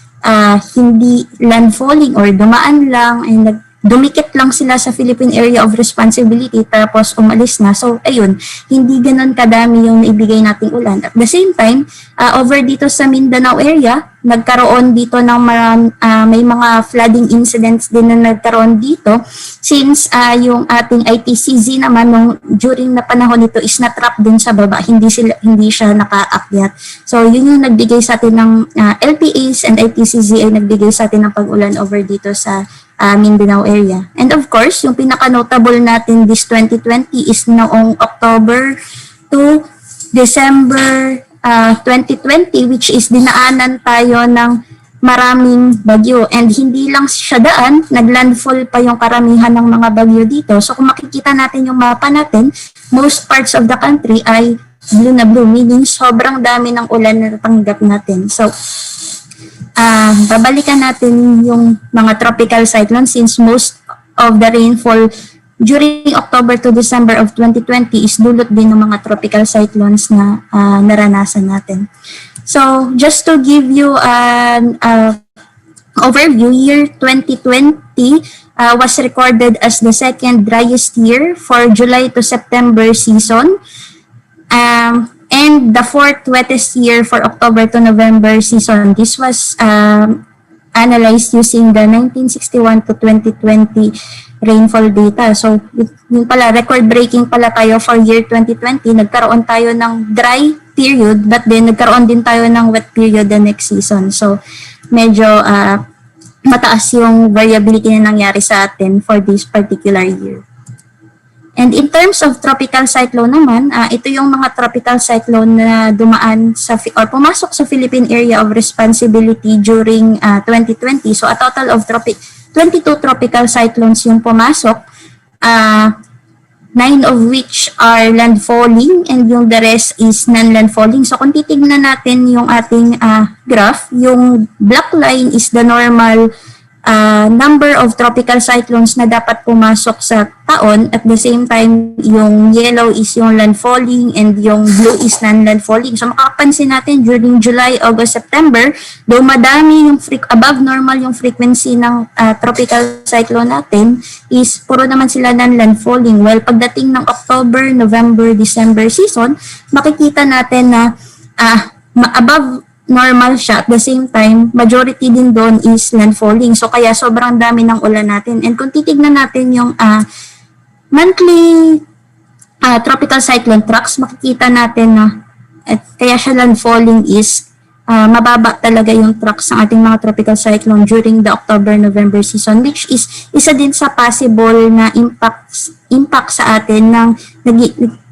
hindi landfalling or dumaan lang, and dumikit lang sila sa Philippine Area of Responsibility tapos umalis na. So ayun, hindi ganun kadami yung naibigay nating ulan. At the same time, over dito sa Mindanao area, nagkaroon dito ng may mga flooding incidents din na nagkaroon dito, since yung ating ITCZ naman during na panahon nito is na-trap din sa baba, hindi siya nakaakyat. So yun yung nagbigay sa atin ng LPAs, and ITCZ ay nagbigay sa atin ng pag-ulan over dito sa Mindanao area. And of course, yung pinaka-notable natin this 2020 is noong October to December 2020, which is dinaanan tayo ng maraming bagyo. And hindi lang siya daan, naglandfall pa yung karamihan ng mga bagyo dito. So kung makikita natin yung mapa natin, most parts of the country ay blue na blue, meaning sobrang dami ng ulan na natanggap natin. So babalikan natin yung mga tropical cyclones, since most of the rainfall during October to December of 2020 is dulot din ng mga tropical cyclones na naranasan natin. So just to give you an overview, year 2020 was recorded as the second driest year for July to September season. And the fourth wettest year for October to November season. This was analyzed using the 1961 to 2020 rainfall data. So, yun pala, record-breaking pala tayo for year 2020. Nagkaroon tayo ng dry period, but then nagkaroon din tayo ng wet period the next season. So, medyo mataas yung variability na nangyari sa atin for this particular year. And in terms of tropical cyclone naman, ito yung mga tropical cyclone na dumaan or pumasok sa Philippine Area of Responsibility during 2020. So a total of 22 tropical cyclones yung pumasok, 9 of which are landfalling, and yung the rest is non-landfalling. So kung titignan natin yung ating graph, yung black line is the normal number of tropical cyclones na dapat pumasok sa taon. At the same time, yung yellow is yung landfalling, and yung blue is non-landfalling. So makapansin natin during July, August, September, though madami yung above normal yung frequency ng tropical cyclone natin, is puro naman sila non-landfalling. While pagdating ng October, November, December season, makikita natin na above normal siya. At the same time, majority din doon is landfalling. So kaya sobrang dami ng ulan natin. And kung titignan natin yung monthly tropical cyclone tracks, makikita natin na kaya siya landfalling is mababa talaga yung tracks ng ating mga tropical cyclone during the October-November season, which is isa din sa possible na impact sa atin ng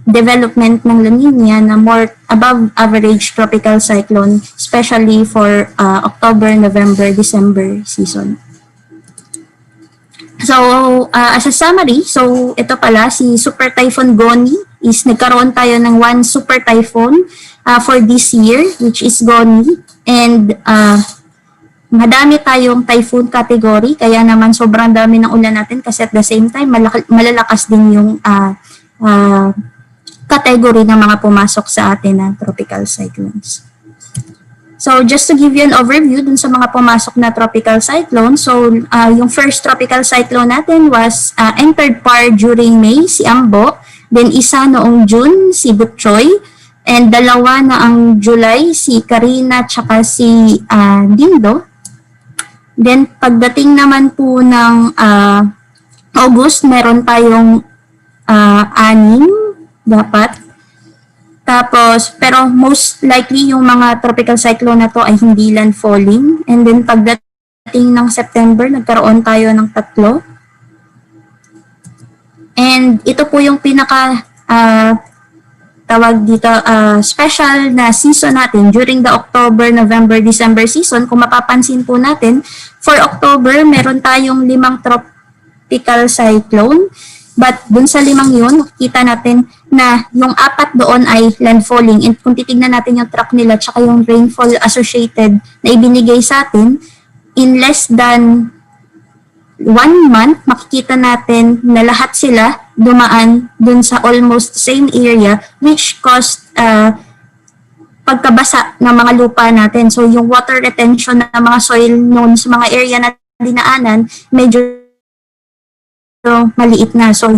development ng La Nina na more above average tropical cyclone, especially for October, November, December season. So, as a summary, so ito pala, si Super Typhoon Goni is nagkaroon tayo ng one super typhoon for this year, which is Goni. And madami tayong typhoon category, kaya naman sobrang dami ng ulan natin kasi at the same time, malalakas din yung category ng mga pumasok sa atin na tropical cyclones. So, just to give you an overview dun sa mga pumasok na tropical cyclone. So, yung first tropical cyclone natin was entered PAR during May, si Ambo. Then, isa noong June, si Butchoy. And dalawa na ang July, si Karina tsaka si Dindo. Then, pagdating naman po ng August, meron tayong 6 dapat. Tapos, pero most likely yung mga tropical cyclone na to ay hindi landfalling. And then pagdating ng September, nagkaroon tayo ng 3. And ito po yung pinaka tawag dito, special na season natin during the October, November, December season. Kung mapapansin po natin, for October, meron tayong 5 tropical cyclone. But dun sa 5 yun, kita natin na yung 4 doon ay landfalling. And kung titignan natin yung track nila tsaka yung rainfall associated na ibinigay sa atin, in less than 1 month, makikita natin na lahat sila dumaan dun sa almost same area, which caused pagkabasa ng mga lupa natin. So yung water retention ng mga soil noon sa mga area na dinaanan, medyo maliit na. So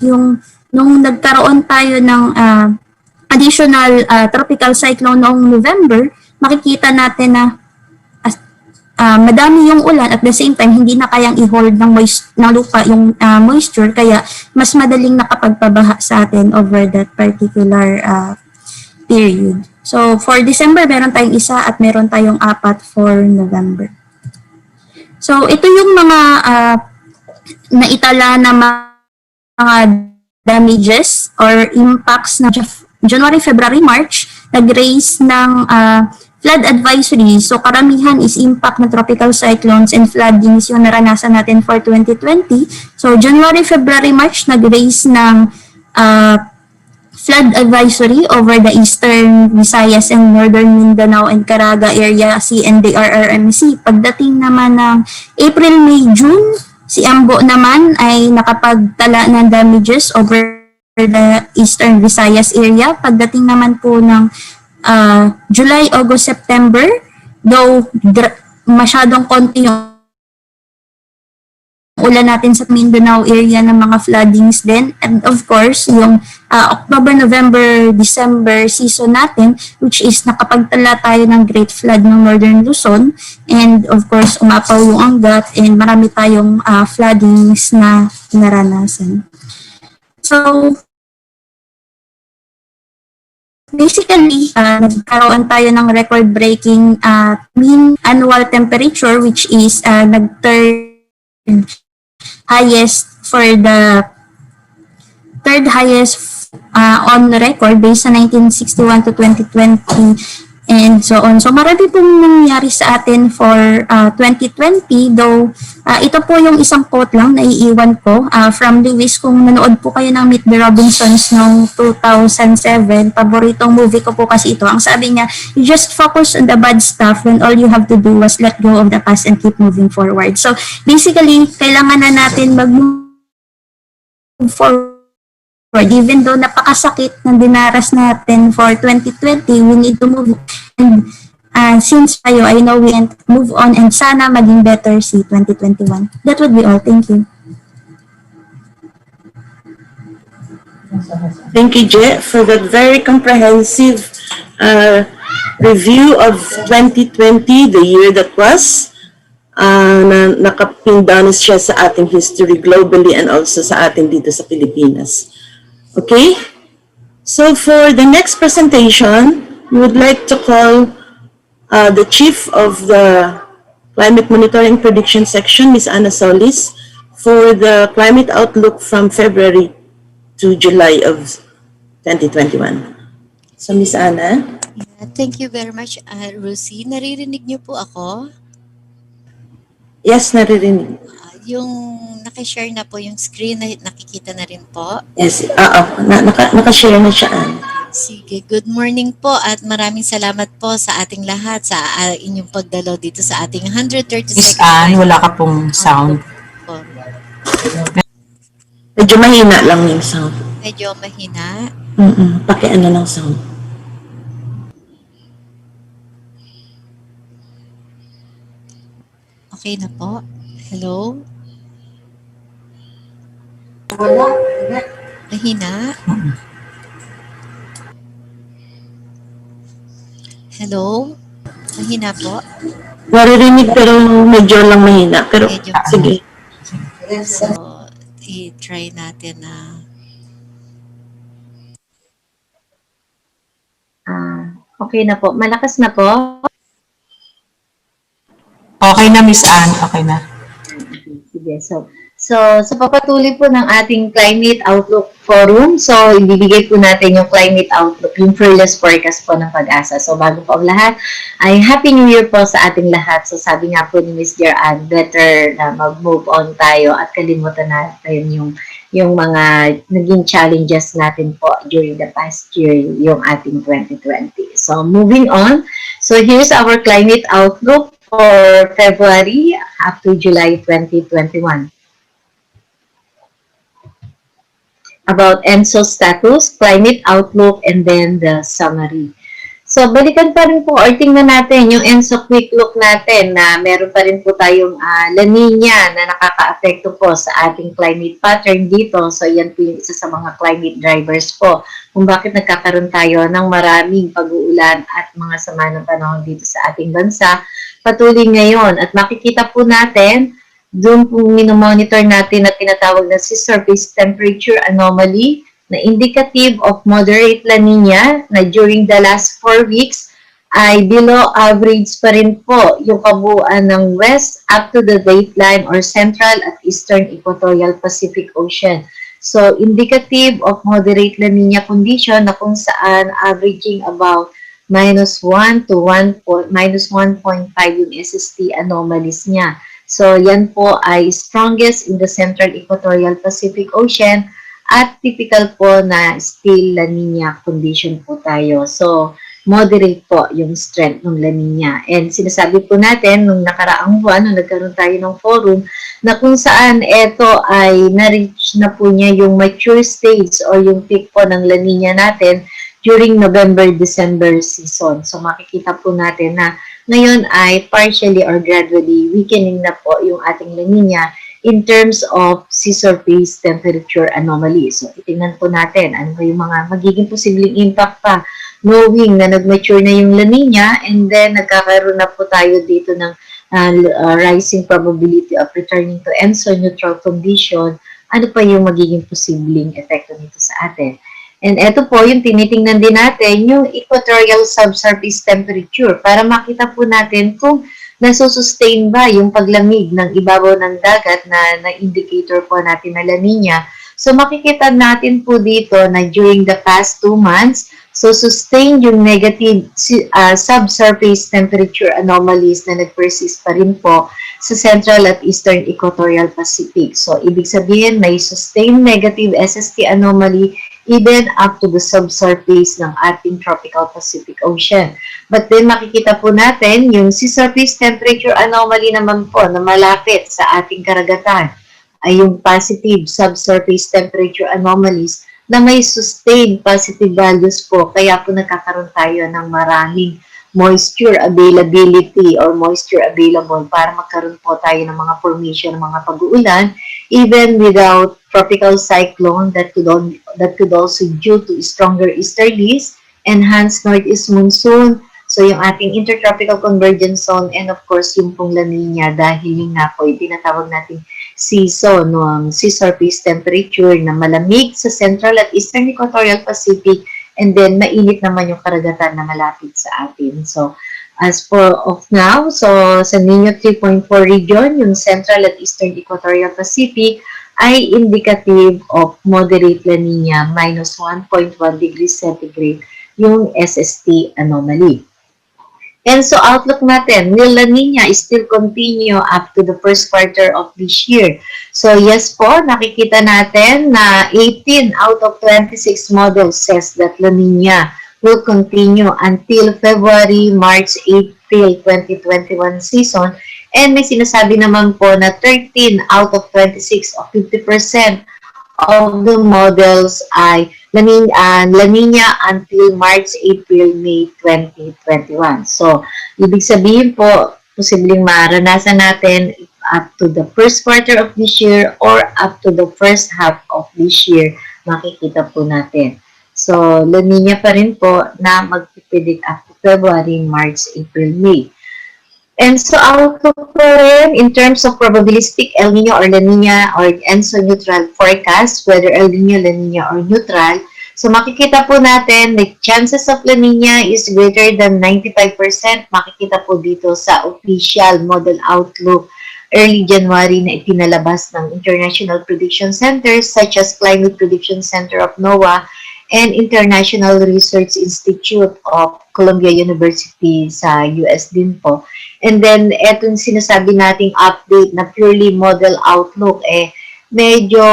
yung nung nagkaroon tayo ng additional tropical cyclone noong November, makikita natin na madami yung ulan at the same time hindi na kayang i-hold ng lupa yung moisture, kaya mas madaling nakapagpabaha sa atin over that particular period. So for December meron tayong 1 at meron tayong 4 for November. So ito yung mga naitala na mga damages or impacts na January, February, March, nag-raise ng flood advisory. So karamihan is impact ng tropical cyclones and floodings yung naranasan natin for 2020. So January, February, March, nag-raise ng flood advisory over the Eastern Visayas and Northern Mindanao and Caraga area, CNDRRMC. Pagdating naman ng April, May, June, si Ambo naman ay nakapagtala ng damages over the Eastern Visayas area. Pagdating naman po ng July, August, September, though masyadong konti yung ulan natin sa Mindanao area ng mga floodings din. And of course, yung October, November, December season natin, which is nakapagtala tayo ng great flood ng Northern Luzon. And of course, umapaw yung Angat and marami tayong floodings na naranasan. So, basically, nagkaroon tayo ng record-breaking mean annual temperature, which is nag-third highest for the third highest on record based sa 1961 to 2020 and so on. So marami pong nangyari sa atin for 2020, though ito po yung isang quote lang na iiwan ko from Lewis. Kung nanood po kayo ng Meet the Robinsons noong 2007, paboritong movie ko po kasi ito. Ang sabi niya, you just focus on the bad stuff when all you have to do was let go of the past and keep moving forward. So basically, kailangan na natin mag-move forward. Even though napakasakit ng dinaras natin for 2020, we need to move. And since tayo, I know we can move on and sana maging better si 2021. That would be all. Thank you. Thank you, Je, for that very comprehensive review of 2020, the year that was. Na nakapin down siya sa ating history globally and also sa ating dito sa Pilipinas. Okay? So for the next presentation, we would like to call the chief of the Climate Monitoring Prediction Section, Ms. Ana Solis, for the climate outlook from February to July of 2021. So, Ms. Ana? Yeah, thank you very much, Rosie. Naririnig niyo po ako? Yes, naririnig. Yung nakishare na po yung screen, nakikita na rin po. Yes, nakashare na siya, Ana. Sige, good morning po at maraming salamat po sa ating lahat sa inyong pagdalo dito sa ating 132nd. Miss Anne, wala ka pong sound. Medyo mahina lang yung sound. Medyo mahina. Pakiano ng sound. Okay na po. Hello? Mahina? Hello? Mahina po? Naririnig pero medyo lang mahina. Pero Medyo. sige. So, i-try natin na Okay na po. Malakas na po. Okay na, Miss Anne. Okay na. Sige. So sa papatuloy po ng ating Climate Outlook Forum, so ibibigay po natin yung Climate Outlook, yung fearless forecast po ng PAGASA. So bago po ang lahat, ay Happy New Year po sa ating lahat. So sabi nga po ni Ms. Gerard, better na mag-move on tayo at kalimutan natin yung mga naging challenges natin po during the past year, yung ating 2020. So moving on, so here's our Climate Outlook for February up to July 2021. About ENSO status, climate outlook, and then the summary. So, balikan pa rin po or tingnan natin yung ENSO quick look natin na meron pa rin po tayong La Nina na nakaka-apekto po sa ating climate pattern dito. So, yan po yung isa sa mga climate drivers po kung bakit nagkakaroon tayo ng maraming pag-uulan at mga sama ng panahon dito sa ating bansa patuloy ngayon. At makikita po natin doon po minomonitor natin na tinatawag na sea surface temperature anomaly na indicative of moderate La Nina na during the last 4 weeks ay below average pa rin po yung kabuuan ng west up to the dateline or central at eastern equatorial Pacific Ocean. So, indicative of moderate La Nina condition na kung saan averaging about -1 to -1.5 yung SST anomalies niya. So, yan po ay strongest in the Central Equatorial Pacific Ocean at typical po na still La Nina condition po tayo. So, moderate po yung strength ng La Nina. And sinasabi po natin, nung nakaraang buwan, nung nagkaroon tayo ng forum, na kung saan ito ay na-reach na po niya yung mature stage o yung peak po ng La Nina natin during November-December season. So, makikita po natin na ngayon ay partially or gradually weakening na po yung ating La Nina in terms of sea surface temperature anomaly. So, itingnan po natin ano ba yung mga magiging posibleng impact pa knowing na nag-mature na yung La Nina and then nagkakaroon na po tayo dito ng rising probability of returning to ENSO neutral condition. Ano pa yung magiging posibleng epekto nito sa atin? And ito po, yung tinitingnan din natin, yung equatorial subsurface temperature para makita po natin kung nasusustain ba yung paglamig ng ibabaw ng dagat na indicator po natin na La Nina. So makikita natin po dito na during the past 2 months, so sustained yung negative subsurface temperature anomalies na nag-persist pa rin po sa Central at Eastern Equatorial Pacific. So ibig sabihin may sustained negative SST anomaly even up to the subsurface ng ating tropical Pacific Ocean. But then makikita po natin yung sea surface temperature anomaly naman po na malapit sa ating karagatan ay yung positive subsurface temperature anomalies na may sustained positive values po. Kaya po nagkakaroon tayo ng maraming moisture availability or moisture available para magkaroon po tayo ng mga formation ng mga pag-uulan even without tropical cyclone that could also due to stronger easterlies, enhanced northeast monsoon, so yung ating intertropical convergence zone, and of course yung pong La Nina dahil yung nga po yung tinatawag nating season ng sea surface temperature na malamig sa Central at Eastern Equatorial Pacific and then mainit naman yung karagatan na malapit sa atin. So, As for of now, so sa Nino 3.4 region, yung Central at Eastern Equatorial Pacific, ay indicative of moderate La Nina minus 1.1 degrees centigrade yung SST anomaly. And so outlook natin, will La Nina still continue up to the first quarter of this year? So yes po, nakikita natin na 18 out of 26 models says that La Nina will continue until February, March, April 2021 season. And may sinasabi naman po na 13 out of 26 or 50% of the models ay La Nina until March, April, May 2021. So, ibig sabihin po, posibleng maranasan natin up to the first quarter of this year or up to the first half of this year, makikita po natin. So, La Nina pa rin po na magpipidik up to February, March, April, May. And so, outlook po rin in terms of probabilistic El Nino or La Nina or ENSO neutral forecast, whether El Nino, La Nina, or neutral. So, makikita po natin the chances of La Nina is greater than 95%. Makikita po dito sa official model outlook early January na ipinalabas ng International Prediction Centers such as Climate Prediction Center of NOAA and International Research Institute of Columbia University sa US din po. And then, etong sinasabi nating update na purely model outlook, medyo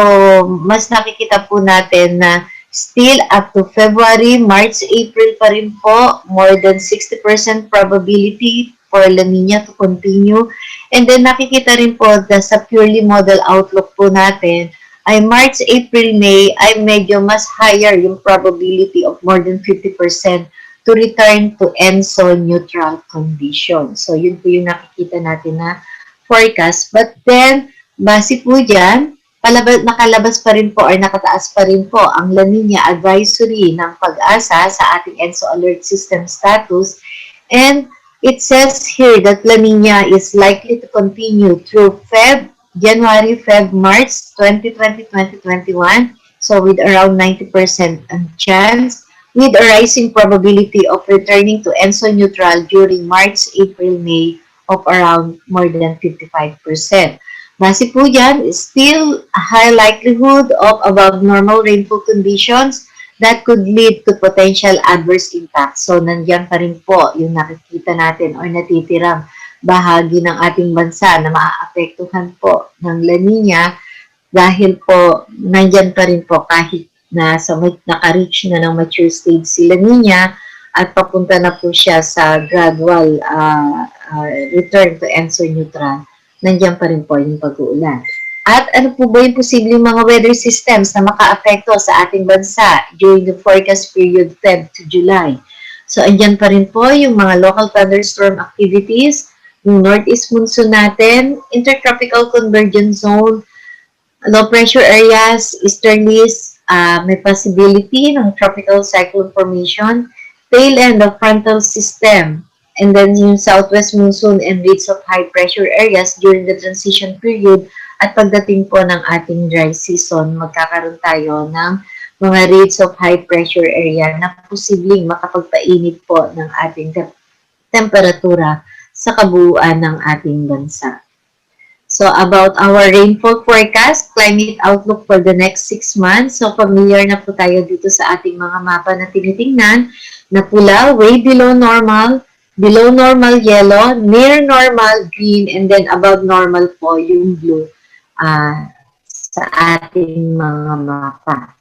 mas nakikita po natin na still up to February, March, April pa rin po, more than 60% probability for La Nina to continue. And then, nakikita rin po na sa purely model outlook po natin, ay March, April, May, ay medyo mas higher yung probability of more than 50% to return to ENSO neutral condition. So, yun po yung nakikita natin na forecast. But then, base po dyan, nakalabas pa rin po or nakataas pa rin po ang La Nina advisory ng PAGASA sa ating ENSO alert system status. And it says here that La Nina is likely to continue through January, Feb, March 2020-2021. So, with around 90% chance, with a rising probability of returning to ENSO neutral during March, April, May of around more than 55%. Base po dyan, still a high likelihood of above normal rainfall conditions that could lead to potential adverse impacts. So, nandiyan pa rin po yung nakikita natin or natitirang bahagi ng ating bansa na maaapektuhan po ng La Nina dahil po nandiyan pa rin po kahit na naka-reach na ng mature stage si La Nina at papunta na po siya sa gradual return to ENSO neutral, nandiyan pa rin po yung pag-uulan. At ano po ba yung posibleng mga weather systems na maka-apekto sa ating bansa during the forecast period Feb to July? So, andyan pa rin po yung mga local thunderstorm activities, yung northeast monsoon natin, intertropical convergence zone, low pressure areas, easterlies, may possibility ng tropical cyclone formation, tail end of frontal system, and then yung southwest monsoon and rates of high pressure areas during the transition period at pagdating po ng ating dry season, magkakaroon tayo ng mga rates of high pressure area na posibleng makapagpainit po ng ating temperatura sa kabuuan ng ating bansa. So, about our rainfall forecast, climate outlook for the next 6 months. So, familiar na po tayo dito sa ating mga mapa na tinitingnan na pula, way below normal yellow, near normal green, and then above normal po yung blue sa ating mga mapa.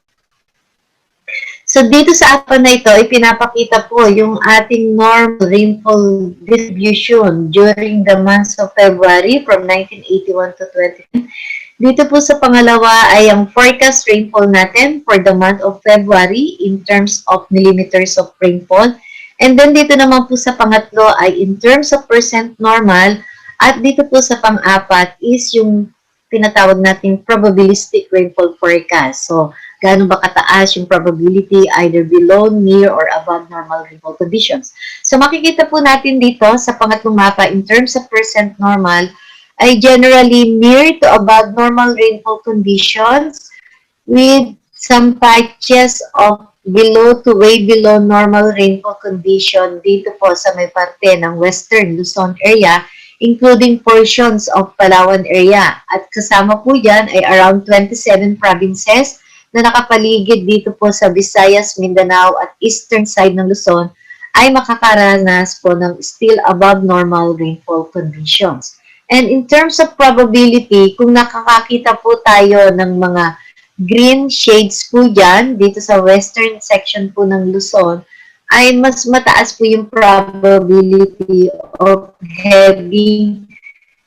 So, dito sa mapa na ito, ipinapakita po yung ating normal rainfall distribution during the months of February from 1981 to 2010. Dito po sa pangalawa ay ang forecast rainfall natin for the month of February in terms of millimeters of rainfall. And then dito naman po sa pangatlo ay in terms of percent normal. At dito po sa pang-apat is yung tinatawag nating probabilistic rainfall forecast. So, gaano ba kataas yung probability either below, near, or above normal rainfall conditions. So, makikita po natin dito sa pangatlong mapa in terms of percent normal ay generally near to above normal rainfall conditions with some patches of below to way below normal rainfall condition dito po sa may parte ng Western Luzon area, including portions of Palawan area. At kasama po dyan ay around 27 provinces na nakapaligid dito po sa Visayas, Mindanao at eastern side ng Luzon ay makakaranas po ng still above normal rainfall conditions. And in terms of probability, kung nakakakita po tayo ng mga green shades po dyan, dito sa western section po ng Luzon, ay mas mataas po yung probability of having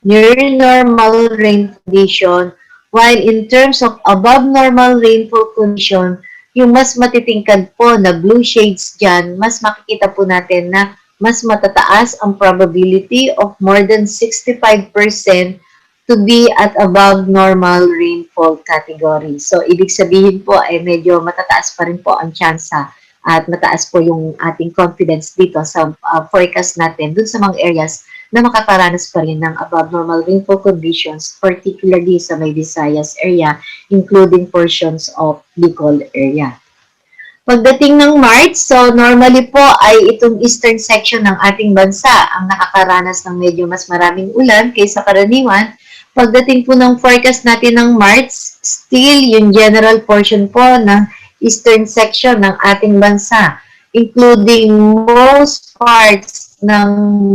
near normal rain condition, while in terms of above normal rainfall condition, yung mas matitingkad po na blue shades dyan, mas makikita po natin na mas matataas ang probability of more than 65% to be at above normal rainfall category. So, ibig sabihin po ay medyo matataas pa rin po ang tsansa at mataas po yung ating confidence dito sa forecast natin dun sa mga areas na makakaranas pa rin ng above normal rainfall conditions, particularly sa may Visayas area, including portions of Bicol area. Pagdating ng March, so normally po ay itong eastern section ng ating bansa ang nakakaranas ng medyo mas maraming ulan kaysa karaniwan. Pagdating po ng forecast natin ng March, still yung general portion po ng eastern section ng ating bansa, including most parts ng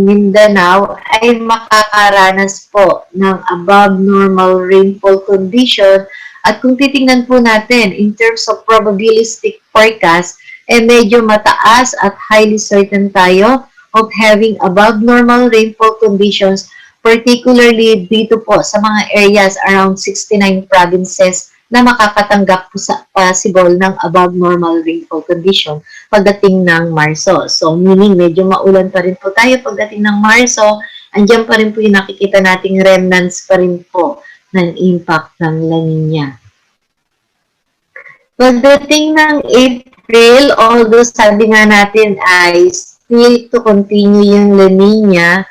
Mindanao ay makakaranas po ng above normal rainfall condition. At kung titingnan po natin in terms of probabilistic forecast, medyo mataas at highly certain tayo of having above normal rainfall conditions, particularly dito po sa mga areas around 69 provinces na makakatanggap po sa possible ng above normal rainfall condition pagdating ng Marso. So, meaning medyo maulan pa rin po tayo pagdating ng Marso. Andiyan pa rin po yung nakikita nating remnants pa rin po ng impact ng La Nina. Pagdating ng April, although sabi nga natin ay still to continue yung La Nina,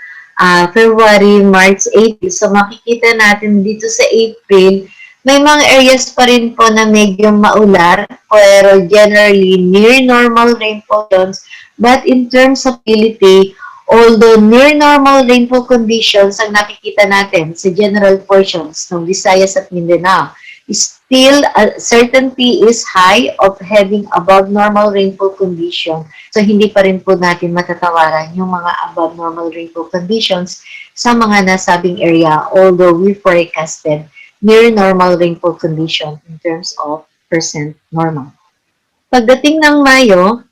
February, March, April. So, makikita natin dito sa April, may mga areas pa rin po na medyo maulan, pero generally near normal rainfall conditions. But in terms of ability, although near normal rainfall conditions ang nakikita natin sa general portions ng Visayas at Mindanao, still certainty is high of having above normal rainfall condition. So, hindi pa rin po natin matatawaran yung mga above normal rainfall conditions sa mga nasabing area, although we forecasted near normal rainfall condition in terms of percent normal. Pagdating ng Mayo,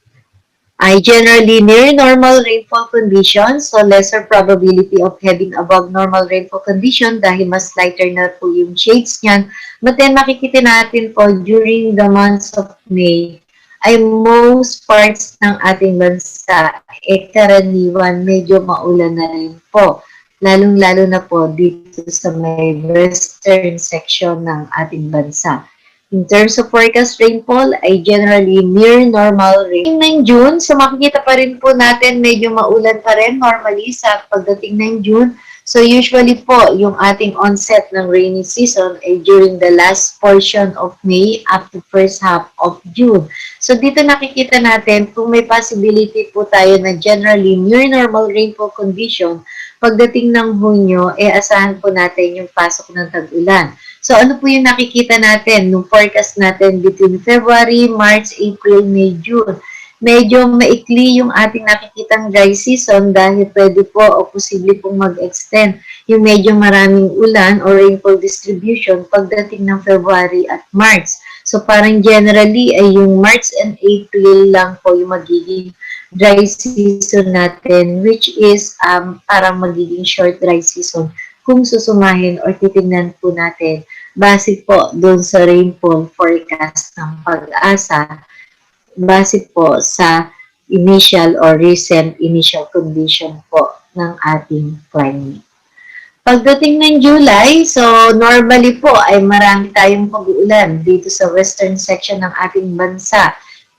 ay generally near normal rainfall conditions, so lesser probability of having above normal rainfall condition dahil mas lighter na po yung shades niyan. But then makikita natin po during the months of May, ay most parts ng ating bansa, karaniwan medyo maulan na rin po. Lalong-lalo na po dito sa may western section ng ating bansa. In terms of forecast rainfall, ay generally near normal rain. Ng June, so makikita pa rin po natin medyo maulan pa rin normally sa pagdating ng June. So usually po, yung ating onset ng rainy season ay during the last portion of May up to first half of June. So dito nakikita natin kung may possibility po tayo na generally near normal rainfall condition. Pagdating ng Hunyo, asahan po natin yung pasok ng tag-ulan. So, ano po yung nakikita natin nung forecast natin between February, March, April, May, June? Medyo maikli yung ating nakikitang dry season dahil pwede po o posible pong mag-extend yung medyo maraming ulan or rainfall distribution pagdating ng February at March. So, parang generally ay yung March and April lang po yung magiging dry season natin, which is parang magiging short dry season kung susumahin or titignan po natin base po doon sa rainfall forecast ng PAGASA, base po sa initial or recent initial condition po ng ating climate. Pagdating ng July, so normally po ay marami tayong pag-uulan dito sa western section ng ating bansa.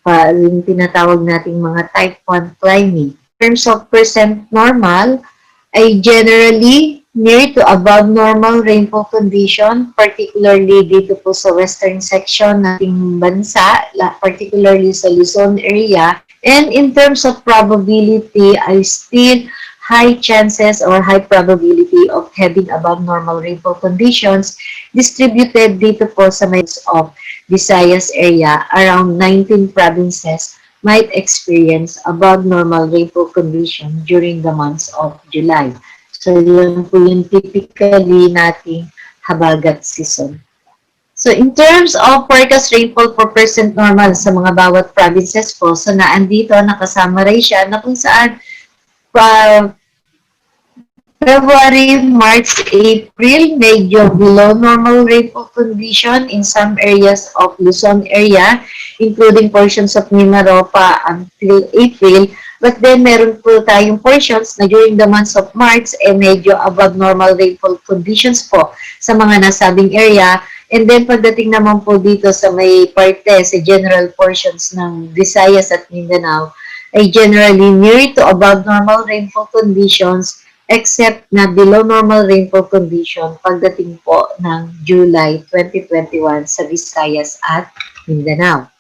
Yung tinatawag nating mga type 1 climate. In terms of percent normal, ay generally near to above normal rainfall condition, particularly dito po sa western section ng ating bansa, particularly sa Luzon area. And in terms of probability, I still high chances or high probability of having above normal rainfall conditions distributed dito po sa most of Visayas area. Around 19 provinces might experience above normal rainfall condition during the months of July. So, yun po yung typically nating habagat season. So, in terms of forecast rainfall for percent normal sa mga bawat provinces po, so naandito, nakasama rin siya na kung saan February, March, April, medyo below normal rainfall condition in some areas of Luzon area, including portions of Mimaropa until April. But then, meron po tayong portions na during the months of March, medyo above normal rainfall conditions po sa mga nasabing area. And then, pagdating naman po dito sa may parte, sa general portions ng Visayas at Mindanao, ay generally near to above normal rainfall conditions except na below normal rainfall condition pagdating po ng July 2021 sa Visayas at Mindanao.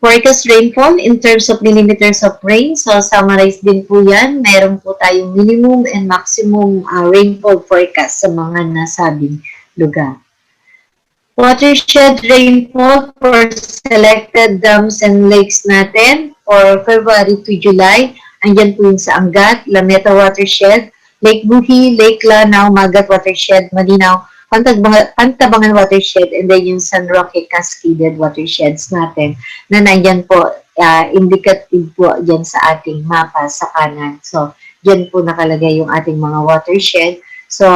Forecast rainfall in terms of millimeters of rain. So, summarize din po yan. Meron po tayong minimum and maximum rainfall forecast sa mga nasabing lugar. Watershed rainfall for selected dams and lakes natin for February to July. Andyan po yung sa Angat, Lameta Watershed, Lake Buhi, Lake Lanao, Magat Watershed, Malinaw, Pantabangan Watershed, and then yung San Roque Cascaded Watersheds natin na nandyan po, indicative po dyan sa ating mapa sa kanan. So, dyan po nakalagay yung ating mga watershed. So,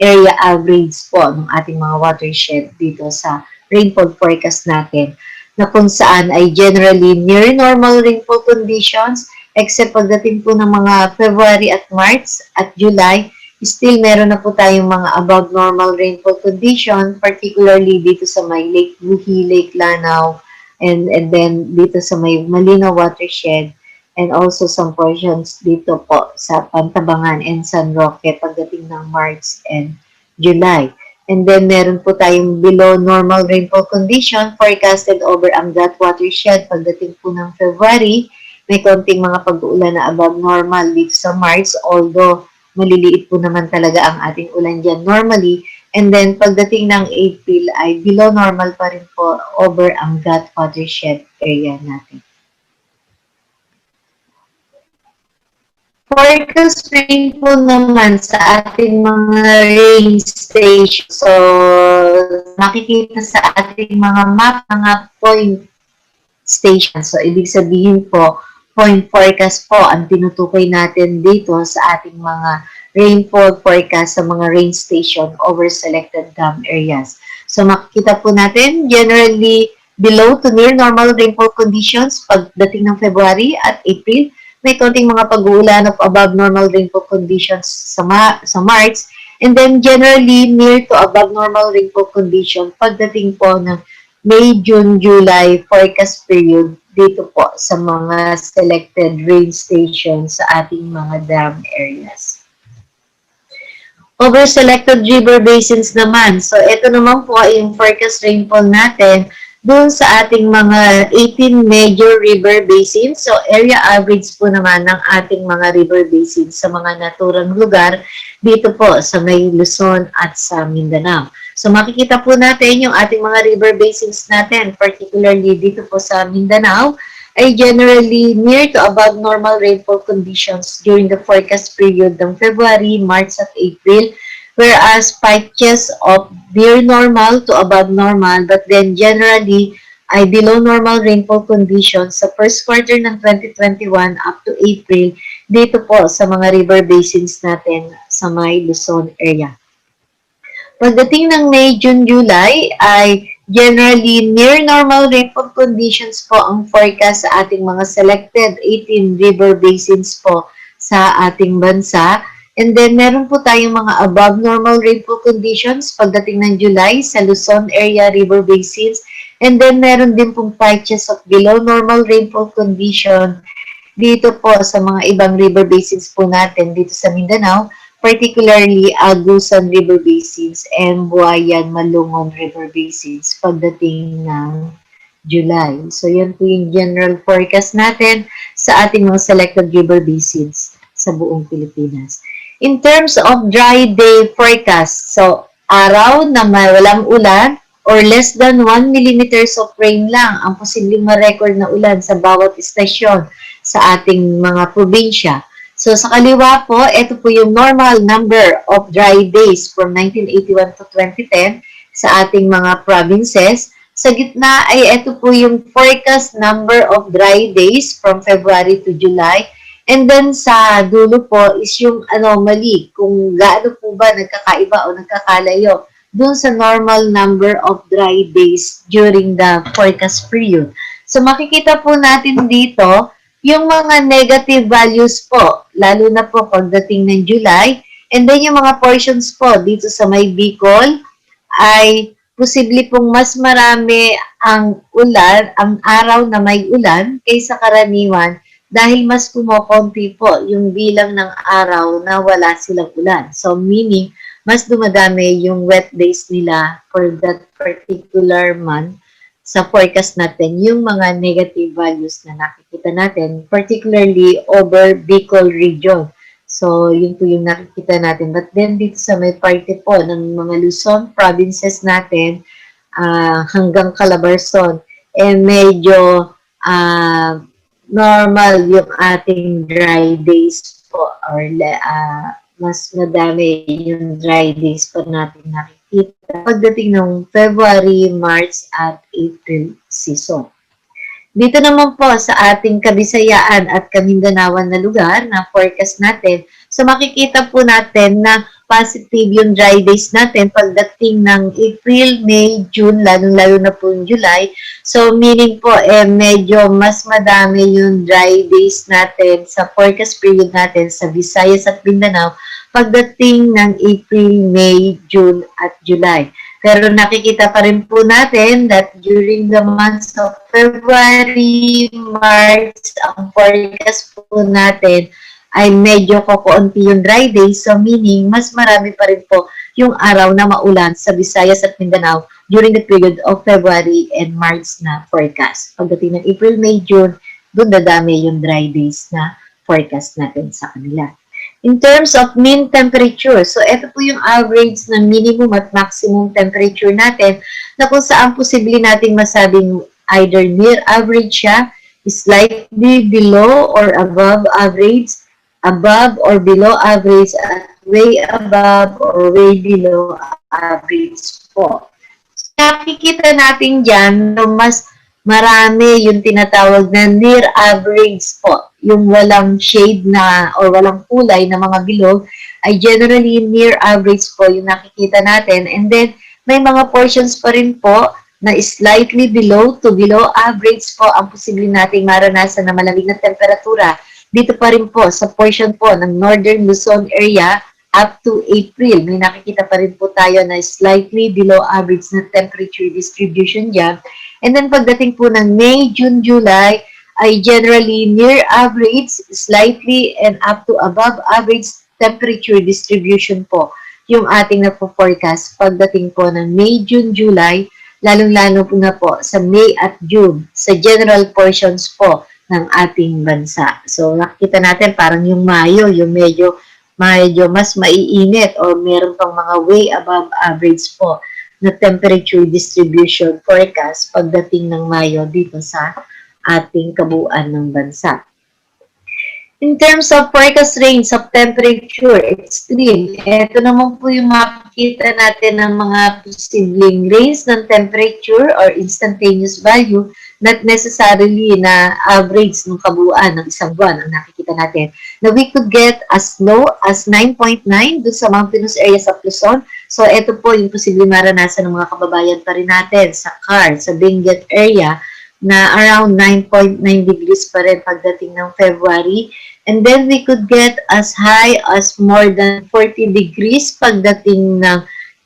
area average po ng ating mga watershed dito sa rainfall forecast natin na kung saan ay generally near normal rainfall conditions except pagdating po ng mga February at March at July, still meron na po tayong mga above normal rainfall condition, particularly dito sa may Lake Buhi, Lake Lanao, and then dito sa may Malinaw Watershed, and also some portions dito po sa Pantabangan and San Roque pagdating ng March and July. And then meron po tayong below normal rainfall condition forecasted over Angat Watershed pagdating po ng February. May konting mga pag-uulan na above normal dito sa March, although maliliit po naman talaga ang ating ulan dyan normally. And then, pagdating ng April ay below normal pa rin po over Angat Watershed area natin. Forecast rainfall naman sa ating mga rain stations. So, makikita sa ating mga map, mga point stations. So, ibig sabihin po, point forecast po ang tinutukoy natin dito sa ating mga rainfall forecast sa mga rain station over selected dam areas. So makikita po natin generally below to near normal rainfall conditions pagdating ng February at April. May konting mga pag-uulan of above normal rainfall conditions sa March. And then generally near to above normal rainfall condition pagdating po ng May, June, July forecast period dito po sa mga selected rain stations sa ating mga dam areas. Over selected river basins naman. So, ito naman po ay yung forecast rainfall natin dun sa ating mga 18 major river basins. So, area average po naman ng ating mga river basins sa mga naturang lugar dito po sa may Luzon at sa Mindanao. So, makikita po natin yung ating mga river basins natin, particularly dito po sa Mindanao, ay generally near to above normal rainfall conditions during the forecast period ng February, March at April, whereas patches of near normal to above normal, but then generally ay below normal rainfall conditions sa first quarter ng 2021 up to April dito po sa mga river basins natin sa may Luzon area. Pagdating ng May, June, July ay generally near normal rainfall conditions po ang forecast sa ating mga selected 18 river basins po sa ating bansa. And then meron po tayong mga above normal rainfall conditions pagdating ng July sa Luzon area river basins. And then meron din pong patches of below normal rainfall condition dito po sa mga ibang river basins po natin dito sa Mindanao. particularly Agusan River Basins and Buayan Malungon River Basins pagdating ng July. So yan po yung general forecast natin sa ating mga selected river basins sa buong Pilipinas. In terms of dry day forecast, so araw na walang ulan or less than 1 millimeters of rain lang ang posibleng ma-record na ulan sa bawat istasyon sa ating mga probinsya. So sa kaliwa po, ito po yung normal number of dry days from 1981 to 2010 sa ating mga provinces. Sa gitna ay ito po yung forecast number of dry days from February to July. And then sa dulo po is yung anomaly, kung gaano po ba nagkakaiba o nagkakalayo dun sa normal number of dry days during the forecast period. So makikita po natin dito yung mga negative values po, lalo na po pagdating ng July. And then yung mga portions po dito sa may Bicol ay posible pong mas marami ang ulan, ang araw na may ulan kaysa karaniwan dahil mas kumokonti po yung bilang ng araw na wala silang ulan. So meaning, mas dumadami yung wet days nila for that particular month sa forecast natin, yung mga negative values na nakikita natin, particularly over Bicol region. So, yun po yung nakikita natin. But then, dito sa may parte po ng mga Luzon provinces natin, hanggang Calabarzon, medyo normal yung ating dry days po or mas madami yung dry days po natin nakikita pagdating ng February, March at April season. Dito naman po sa ating Kabisayaan at Kamindanawan na lugar na forecast natin, so makikita po natin na positive yung dry days natin pagdating ng April, May, June, lalong-lalo na po yung July. So, meaning po, medyo mas madami yung dry days natin sa forecast period natin sa Visayas at Mindanao pagdating ng April, May, June, at July. Pero nakikita pa rin po natin that during the months of February, March, ang forecast po natin ay medyo kukunti yung dry days. So meaning, mas marami pa rin po yung araw na maulan sa Visayas at Mindanao during the period of February and March na forecast. Pagdating ng April, May, June, doon dadami yung dry days na forecast natin sa kanila. In terms of mean temperature, so ito po yung average na minimum at maximum temperature natin na kung saan posible nating masabing either near average siya, slightly below or above average, above or below average, at way above or way below average po. So, nakikita natin dyan na mas marami yung tinatawag na near average po. Yung walang shade na or walang kulay na mga bilog ay generally near average po yung nakikita natin. And then, may mga portions pa rin po na slightly below to below average po ang posible nating maranasan na malamig na temperatura. Dito pa rin po sa portion po ng Northern Luzon area up to April. May nakikita pa rin po tayo na slightly below average na temperature distribution dyan. And then pagdating po ng May, June, July, ay generally near average, slightly and up to above average temperature distribution po yung ating napo-forecast pagdating po ng May, June, July, lalong-lalo po na po sa May at June, sa general portions po ng ating bansa. So, nakikita natin parang yung Mayo, yung medyo mas maiinit o meron pang mga way above average po na temperature distribution forecast pagdating ng Mayo dito sa ating kabuuan ng bansa. In terms of forecast range of temperature extreme, ito naman po yung makikita natin ng mga posibleng range ng temperature or instantaneous value, not necessarily na average ng kabuuan ng isang buwan ang nakikita natin. Na we could get as low as 9.9 doon sa mountainous areas of Luzon. So ito po yung posibleng maranasan ng mga kababayan pa rin natin sa Car, sa Benguet area, na around 9.9 degrees pa rin pagdating ng February. And then we could get as high as more than 40 degrees pagdating ng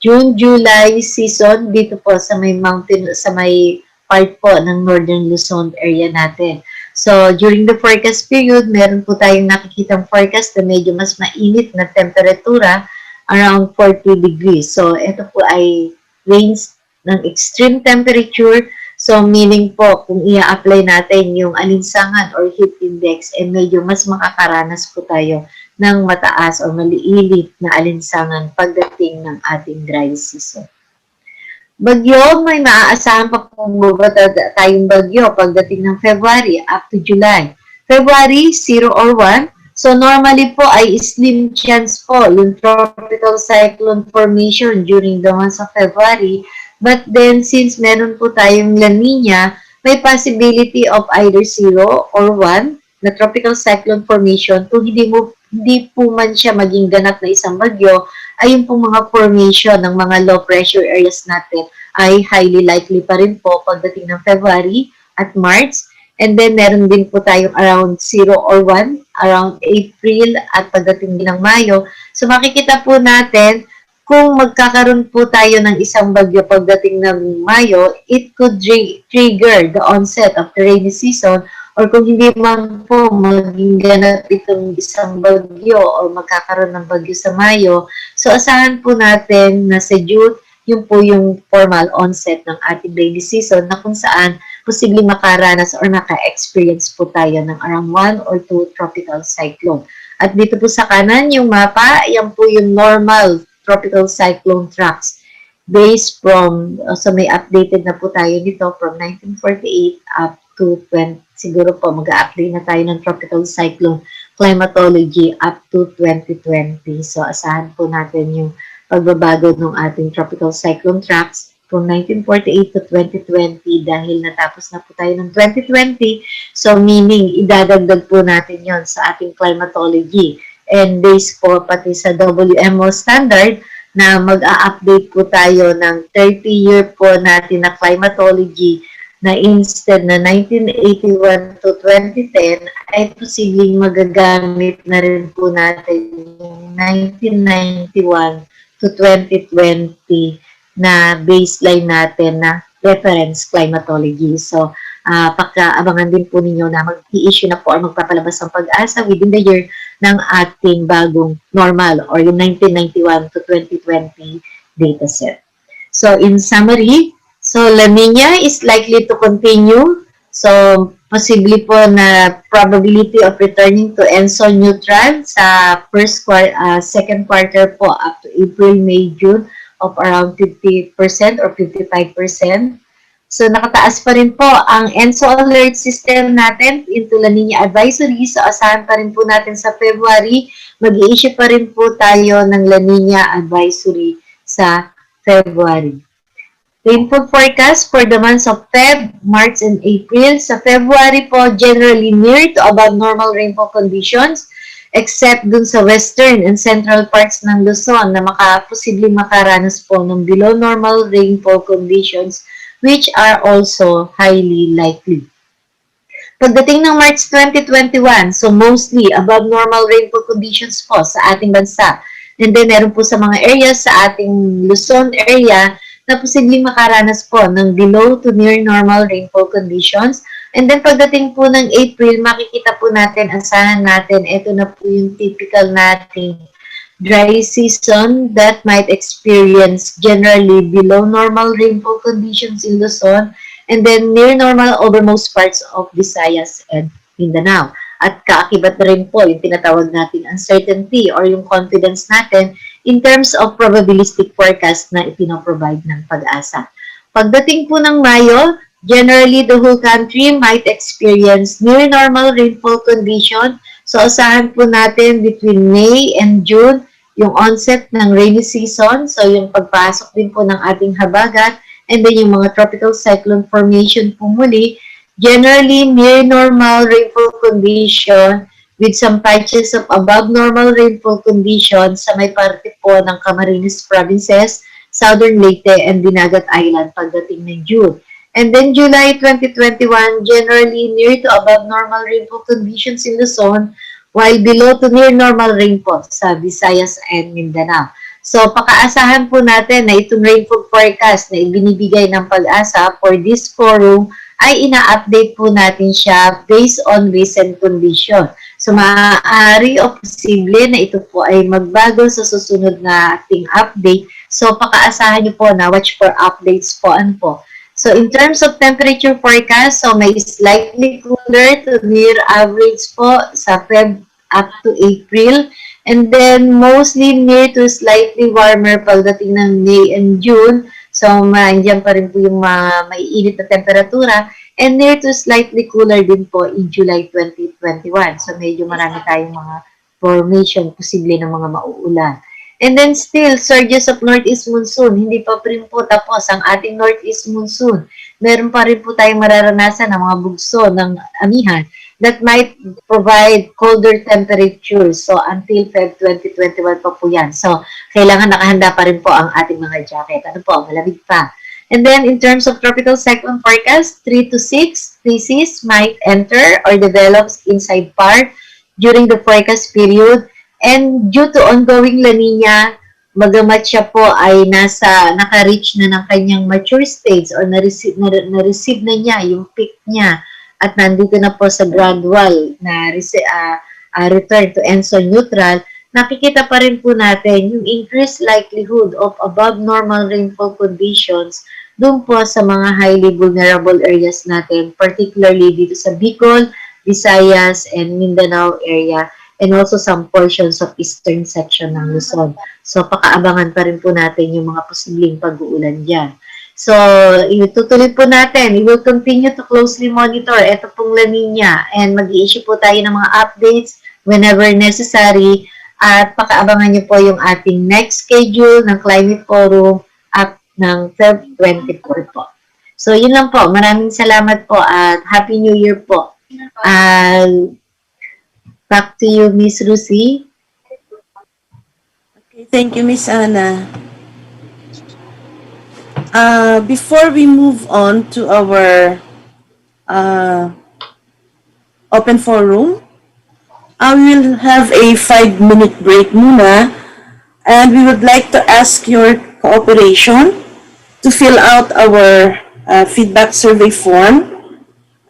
June, July season dito po sa may mountain, sa may part po ng Northern Luzon area natin. So, during the forecast period, meron po tayong nakikitang forecast na medyo mas mainit na temperatura, around 40 degrees. So, ito po ay range ng extreme temperature. So, meaning po, kung i-apply natin yung alinsangan or heat index, medyo mas makakaranas po tayo ng mataas o maliilit na alinsangan pagdating ng ating dry season. Bagyo, may maaasahan pa po tayong bagyo pagdating ng February up to July. February, 0 or 1. So, normally po ay slim chance po yung tropical cyclone formation during the months of February. But then, since meron po tayong La Nina, may possibility of either 0 or 1 na tropical cyclone formation. Kung hindi po man siya maging ganap na isang bagyo, ay yung pong mga formation ng mga low pressure areas natin ay highly likely pa rin po pagdating ng February at March. And then, meron din po tayong around 0 or 1, around April at pagdating din ng Mayo. So, makikita po natin kung magkakaroon po tayo ng isang bagyo pagdating ng Mayo, it could trigger the onset of the rainy season. Or kung hindi man po maging ganap itong isang bagyo o magkakaroon ng bagyo sa Mayo, so asahan po natin na sa June, yun po yung formal onset ng ating rainy season na kung saan posibleng makaranas or naka-experience po tayo ng around 1 or 2 tropical cyclone. At dito po sa kanan, yung mapa, yan po yung normal tropical cyclone tracks based from, so may updated na po tayo dito from 1948 up to 20, siguro po mag-a-update na tayo ng tropical cyclone climatology up to 2020. So, asahan po natin yung pagbabago ng ating tropical cyclone tracks from 1948 to 2020 dahil natapos na po tayo ng 2020. So, meaning, idadagdag po natin yon sa ating climatology. And based po pati sa WMO standard na mag-a-update po tayo ng 30-year po natin na climatology na instead na 1981 to 2010 ay posibleng magagamit na rin po natin yung 1991 to 2020 na baseline natin na reference climatology. So, pagkaabangan din po ninyo na mag-i-issue na po or magpapalabas ng pag-asa within the year ng ating bagong normal or yung 1991 to 2020 dataset. So, in summary, so La Nina is likely to continue. So, possibly po na probability of returning to ENSO neutral sa second quarter po up to April, May, June of around 50% or 55%. So, nakataas pa rin po ang ENSO alert system natin into La Nina advisory. So, asahan pa rin po natin sa February. Mag-i-issue pa rin po tayo ng La Nina advisory sa February. Rainfall forecast for the months of Feb, March, and April. Sa February po, generally near to above normal rainfall conditions, except dun sa western and central parts ng Luzon na posibleng makaranas po ng below normal rainfall conditions, which are also highly likely. Pagdating ng March 2021, so mostly above normal rainfall conditions po sa ating bansa. And then meron po sa mga areas sa ating Luzon area na posibleng makaranas po ng below to near normal rainfall conditions. And then pagdating po ng April, makikita po natin, asahan natin, ito na po yung typical nating dry season that might experience generally below normal rainfall conditions in Luzon and then near normal over most parts of Visayas and Mindanao. At kaakibat na rin po yung tinatawag natin uncertainty or yung confidence natin in terms of probabilistic forecast na ipinoprovide ng pag-asa. Pagdating po ng Mayo, generally the whole country might experience near normal rainfall condition. So asahan po natin between May and June yung onset ng rainy season. So yung pagpasok din po ng ating habagat and then yung mga tropical cyclone formation po muli. Generally near normal rainfall condition with some patches of above normal rainfall conditions sa may parte po ng Camarines Provinces, Southern Leyte, and Dinagat Island pagdating ng June. And then July 2021, generally near to above normal rainfall conditions in Luzon, while below to near normal rainfall sa Visayas and Mindanao. So, pakaasahan po natin na itong rainfall forecast na ibinibigay ng pag-asa for this forum ay ina-update po natin siya based on recent condition. So, maaari o posible na ito po ay magbago sa susunod na ating update. So, pakaasahan niyo po na watch for updates po. Ano po. So, in terms of temperature forecast, so may slightly cooler to near average po sa Feb up to April. And then, mostly near to slightly warmer pagdating ng May and June. So, nandiyan pa rin po yung maiinit na temperatura. And near to slightly cooler din po in July 2021. So, medyo marami tayong mga formation, posible ng mga mauulan. And then still, surges of northeast monsoon. Hindi pa rin po tapos ang ating northeast monsoon. Meron pa rin po tayong mararanasan ng mga bugso ng amihan that might provide colder temperatures. So, until Feb 2021 pa po yan. So, kailangan nakahanda pa rin po ang ating mga jacket. Ano po, malamig pa. And then, in terms of tropical cyclone forecast, 3 to 6 species might enter or develops inside part during the forecast period. And due to ongoing La Nina, magamat siya po ay naka-reach na ng kanyang mature stage or na-receive na niya yung peak niya at nandito na po sa gradual na return to enso neutral, nakikita pa rin po natin yung increased likelihood of above normal rainfall conditions doon po sa mga highly vulnerable areas natin, particularly dito sa Bicol, Visayas, and Mindanao area, and also some portions of eastern section ng Luzon. So, pakaabangan pa rin po natin yung mga posibleng pag-uulan dyan. So, itutuloy po natin. We will continue to closely monitor ito pong La Nina and mag-i-issue po tayo ng mga updates whenever necessary at pakaabangan niyo po yung ating next schedule ng Climate Forum up ng Feb 24 po. So, yun lang po. Maraming salamat po at Happy New Year po. Back to you, Miss Lucy. Okay, thank you, Miss Anna. Before we move on to our open forum, we will have a 5-minute break muna, and we would like to ask your cooperation to fill out our feedback survey form,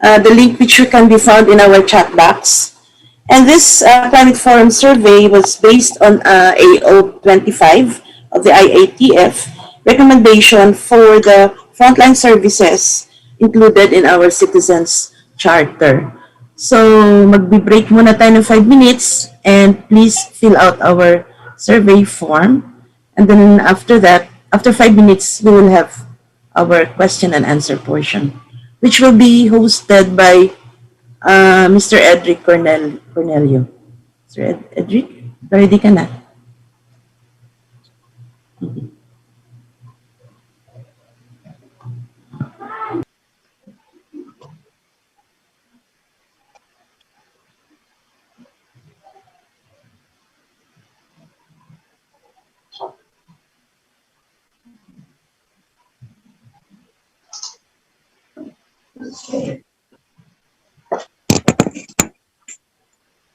the link which can be found in our chat box. And this Climate Forum survey was based on AO25 of the IATF recommendation for the frontline services included in our Citizens Charter. So, magbe-break muna tayo ng 5 minutes and please fill out our survey form. And then after that, after 5 minutes, we will have our question and answer portion, which will be hosted by Mr. Edric Cornelio. Mr. Edric, ready ka na?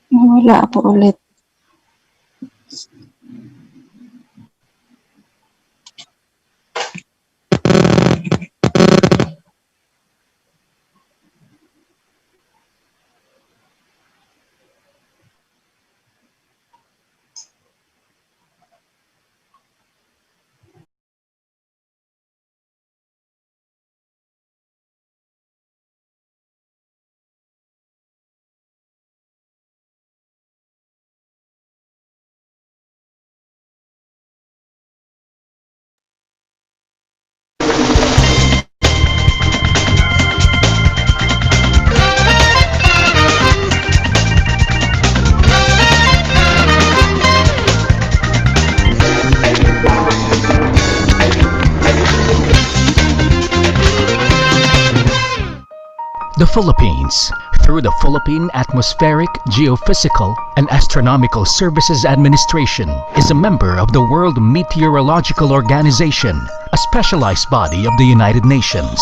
Wala ako ulit. The Philippines, through the Philippine Atmospheric, Geophysical, and Astronomical Services Administration, is a member of the World Meteorological Organization, a specialized body of the United Nations.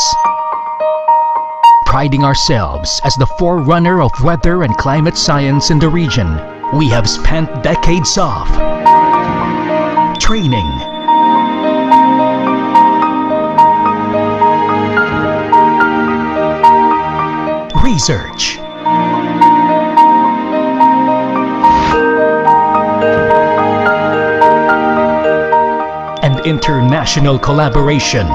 Priding ourselves as the forerunner of weather and climate science in the region, we have spent decades of training, research. And international collaboration.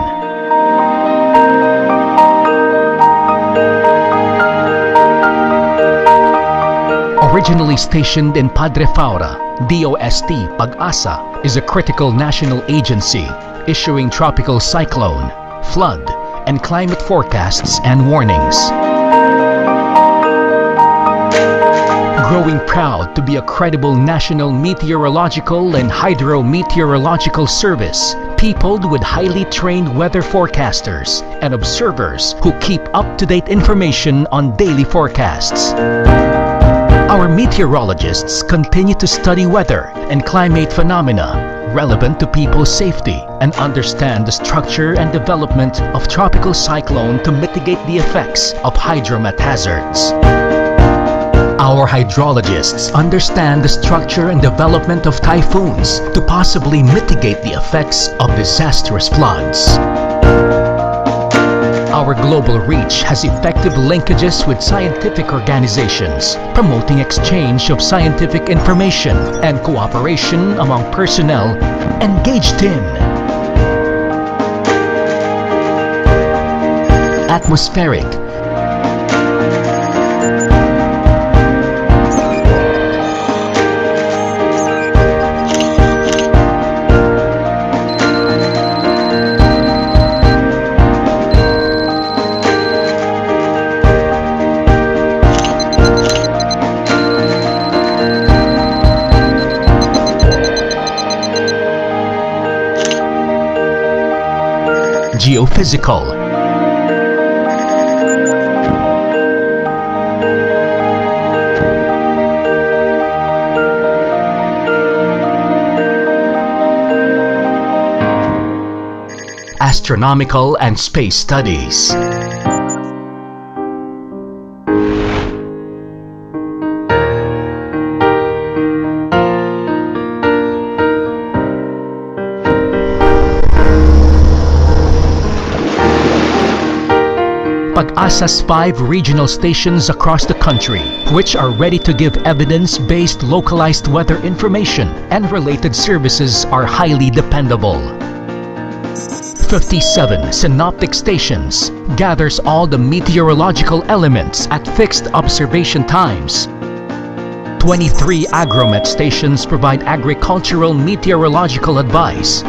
Originally stationed in Padre Faura, DOST-PAGASA is a critical national agency issuing tropical cyclone, flood, and climate forecasts and warnings. Growing proud to be a credible national meteorological and hydrometeorological service, peopled with highly trained weather forecasters and observers who keep up-to-date information on daily forecasts. Our meteorologists continue to study weather and climate phenomena relevant to people's safety and understand the structure and development of tropical cyclone to mitigate the effects of hydromet hazards. Our hydrologists understand the structure and development of typhoons to possibly mitigate the effects of disastrous floods. Our global reach has effective linkages with scientific organizations, promoting exchange of scientific information and cooperation among personnel engaged in atmospheric, geophysical, astronomical and space studies. PAGASA's 5 regional stations across the country, which are ready to give evidence-based localized weather information and related services, are highly dependable. 57 synoptic stations gathers all the meteorological elements at fixed observation times. 23 agromet stations provide agricultural meteorological advice.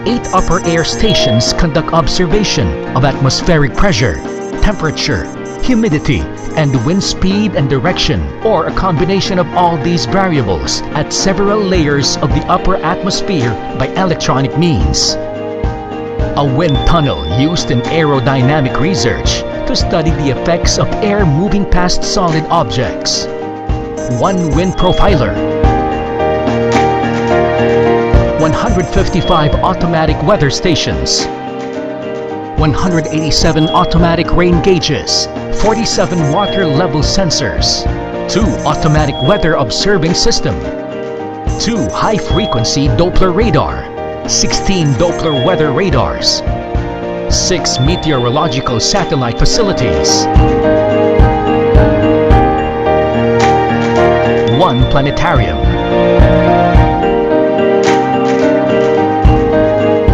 8 upper air stations conduct observation of atmospheric pressure, temperature, humidity, and wind speed and direction, or a combination of all these variables at several layers of the upper atmosphere by electronic means. A wind tunnel used in aerodynamic research to study the effects of air moving past solid objects. 1 wind profiler. 155 automatic weather stations, 187 automatic rain gauges, 47 water level sensors, 2 automatic weather observing system, 2 high-frequency Doppler radar, 16 Doppler weather radars, 6 meteorological satellite facilities, 1 planetarium.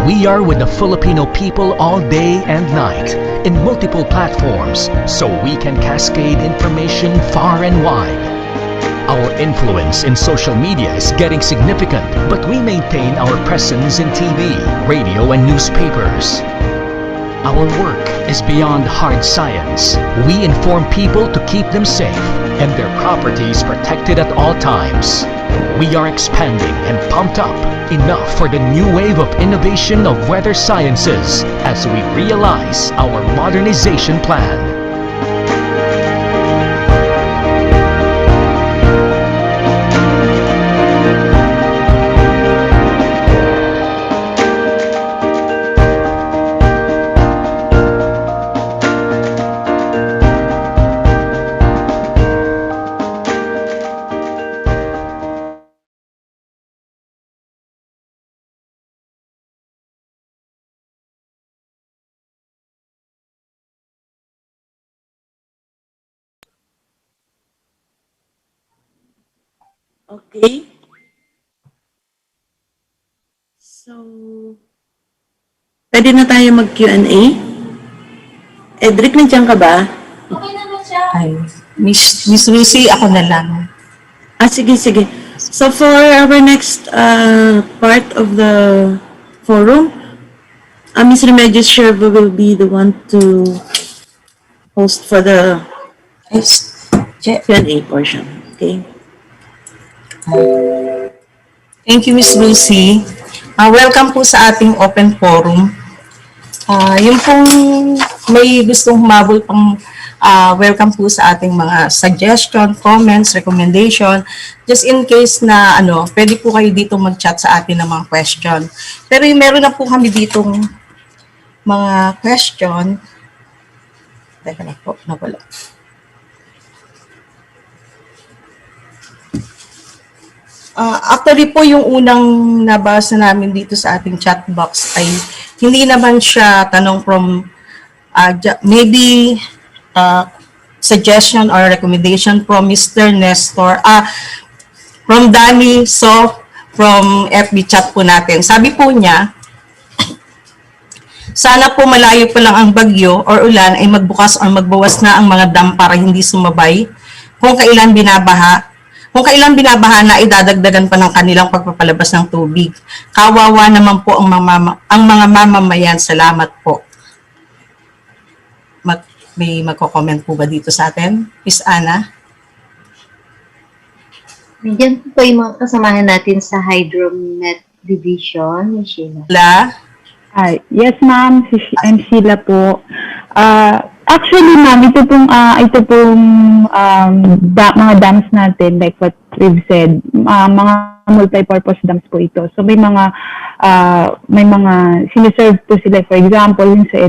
We are with the Filipino people all day and night in multiple platforms so we can cascade information far and wide. Our influence in social media is getting significant, but we maintain our presence in TV, radio, and newspapers. Our work is beyond hard science. We inform people to keep them safe and their properties protected at all times. We are expanding and pumped up enough for the new wave of innovation of weather sciences as we realize our modernization plan. Okay. So, pwede na tayo mag-Q&A? Edric, nandiyan ka ba? Ay, Miss Lucy, ako na lang. Sige, sige. So, for our next part of the forum, Ms. Remedios Sherva will be the one to host for the Yes. Q&A portion. Okay? Thank you, Miss Lucy. Welcome po sa ating open forum. Yung pong may gustong humabol pang welcome po sa ating mga suggestion, comments, recommendation. Just in case na pwede po kayo dito mag-chat sa atin ng mga question. Pero yung meron na po kami ditong mga question. Teka na po, nawala. Actually po, yung unang nabasa namin dito sa ating chat box ay hindi naman siya tanong from maybe suggestion or recommendation from Mr. Nestor. From Danny, so from FB chat po natin. Sabi po niya, sana po malayo pa lang ang bagyo or ulan ay magbukas or magbawas na ang mga dam para hindi sumabay. Kung kailan binabaha na idadagdagan pa ng kanilang pagpapalabas ng tubig. Kawawa naman po ang mga mamamayan. Salamat po. May magko-comment po ba dito sa atin? Miss Ana? Nandiyan po yung mga kasamahan natin sa Hydromet Division, Miss Sheila. Hi. Yes, ma'am. I'm Sheila po. Actually, ma'am, ito pong mga dams natin, like what we've said, mga multi-purpose dams po ito. So may mga siniserve po sila. For example, yung sa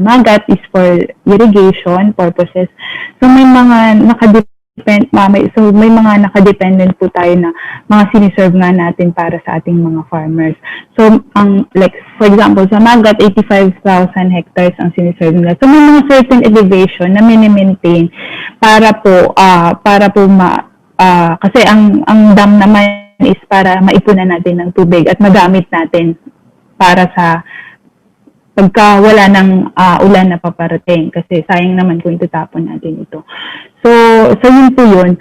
Magat is for irrigation purposes. So may mga may mga nakadependent po tayo na mga siniserve nga natin para sa ating mga farmers. So, like, for example, sa Magat, 85,000 hectares ang siniserve nila. So, may mga certain elevation na mini-maintain para po kasi ang dam naman is para maipunan natin ng tubig at magamit natin para sa pagka wala ng ulan na paparating kasi sayang naman kung itatapon natin ito. So yun po yun.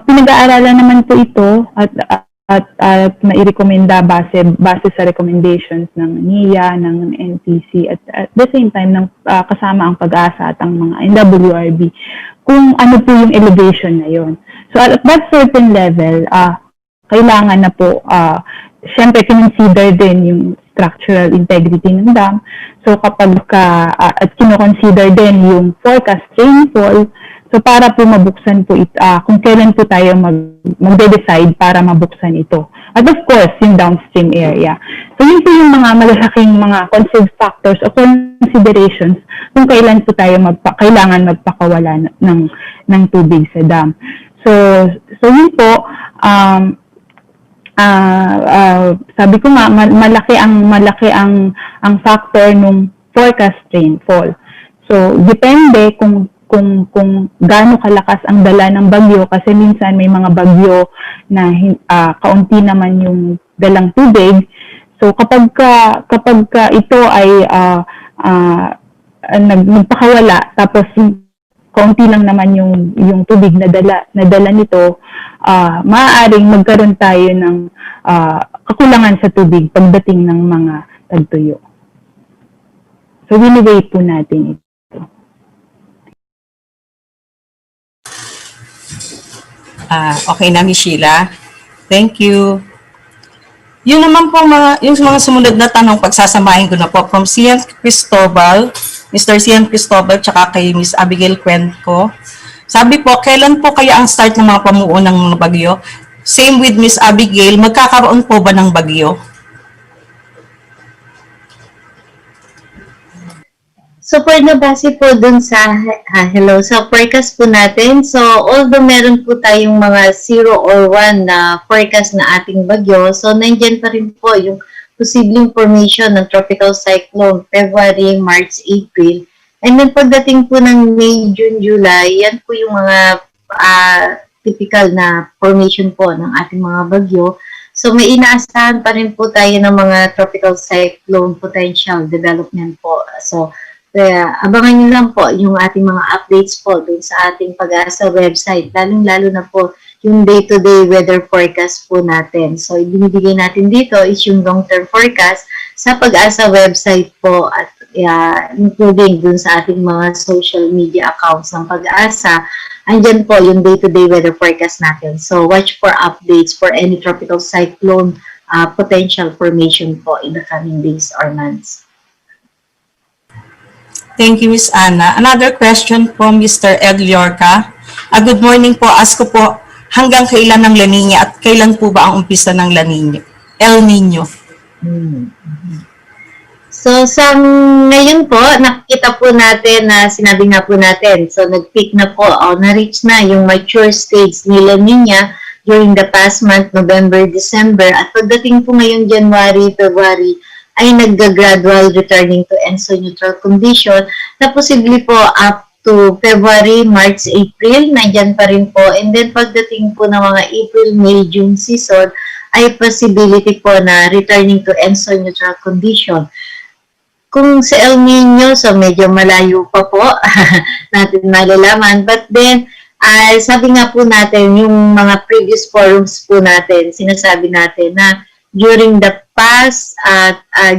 Pinag-aaralan naman po ito at nairekomenda base sa recommendations ng NIA, ng NTC at the same time ng kasama ang PAGASA at ang mga NWRB kung ano po yung elevation na yun. So at that certain level, kailangan na po syempre kinonsider din yung structural integrity ng dam. So kapag at kino-consider din yung forecast rainfall, so para po mabuksan po kung kailan po tayo magde-decide para mabuksan ito. At of course, yung downstream area. So yun po yung mga malalaking mga conserve factors o considerations kung kailan po tayo kailangan magpakawala ng tubig sa dam. So yun po, sabi ko nga malaki ang factor nung forecast rainfall. So depende kung gaano kalakas ang dala ng bagyo kasi minsan may mga bagyo na kaunti naman yung dalang tubig. So kapag ito ay nagpakawala tapos kaunti lang naman yung tubig na dala nito, maaaring magkaroon tayo ng kakulangan sa tubig pagdating ng mga tagtuyo. So, wini-weigh po natin ito. Okay na, Miss Sheila. Thank you. Yun naman po yung mga sumunod na tanong, pagsasamahin ko na po from Mr. Cian Cristobal, tsaka kay Miss Abigail Cuenco. Sabi po, kailan po kaya ang start ng mga pamuo ng mga bagyo? Same with Miss Abigail, magkakaroon po ba ng bagyo? So, for nabase po dun sa, sa forecast po natin. So, although meron po tayong mga 0 or 1 na forecast na ating bagyo, so nandyan pa rin po yung posibleng formation ng tropical cyclone February, March, April. And then pagdating po ng May, June, July, yan po yung mga typical na formation po ng ating mga bagyo. So may inaasahan pa rin po tayo ng mga tropical cyclone potential development po. So kaya abangan nyo lang po yung ating mga updates po dun sa ating Pag-asa website. Lalong-lalo na po yung day-to-day weather forecast po natin. So ibinibigay natin dito is yung long-term forecast sa Pag-asa website po at including dun sa ating mga social media accounts ng Pag-asa. Andyan po yung day-to-day weather forecast natin. So watch for updates for any tropical cyclone potential formation po in the coming days or months. Thank you, Miss Anna. Another question from Mr. Ed Liorca. Good morning po. Ask ko po, hanggang kailan ng La Nina at kailan po ba ang umpisa ng La Nina? El Nino. So, sa ngayon po, nakikita po natin na sinabi nga po natin, so nag-peak na po, na-reach na yung mature stage ni La Nina during the past month, November, December, at pagdating po ngayon January, February, ay nag-gradual returning to ENSO neutral condition na posible po up to February, March, April, nandyan pa rin po. And then pagdating po ng mga April, May, June season, ay possibility po na returning to ENSO neutral condition. Kung sa El Nino, so medyo malayo pa po natin malalaman. But then, sabi nga po natin, yung mga previous forums po natin, sinasabi natin na during the past,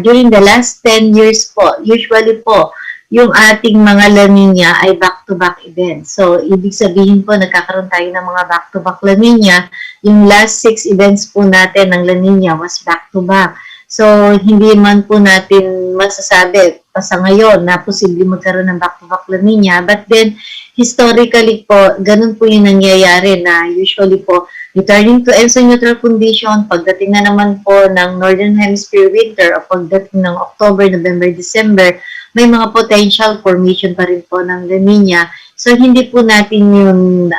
during the last 10 years po, usually po, yung ating mga La Nina ay back-to-back events. So, ibig sabihin po, nagkakaroon tayo ng mga back-to-back La Nina. Yung last 6 events po natin ng La Nina was back-to-back. So, hindi man po natin masasabi pa sa ngayon na posible magkaroon ng back-to-back La Nina. But then, historically po, ganun po yung nangyayari na usually po, returning to ENSO neutral condition, pagdating na naman po ng Northern Hemisphere winter o pagdating ng October, November, December, may mga potential formation pa rin po ng La Nina. So, hindi po natin yun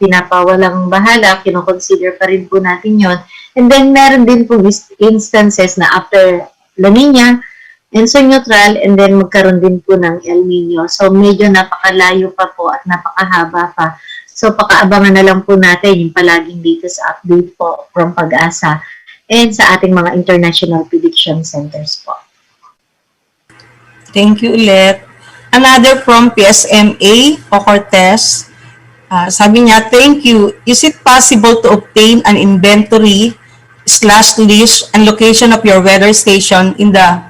pinapawalang bahala, kinoconsider pa rin po natin yun. And then, meron din po instances na after La Nina, ENSO neutral, and then magkaroon din po ng El Nino. So, medyo napakalayo pa po at napakahaba pa. So, pakaabangan na lang po natin yung palaging latest update po from Pag-asa and sa ating mga international prediction centers po. Thank you ulit. Another from PSMA o Cortez. Sabi niya, thank you. Is it possible to obtain an inventory / list and location of your weather station in the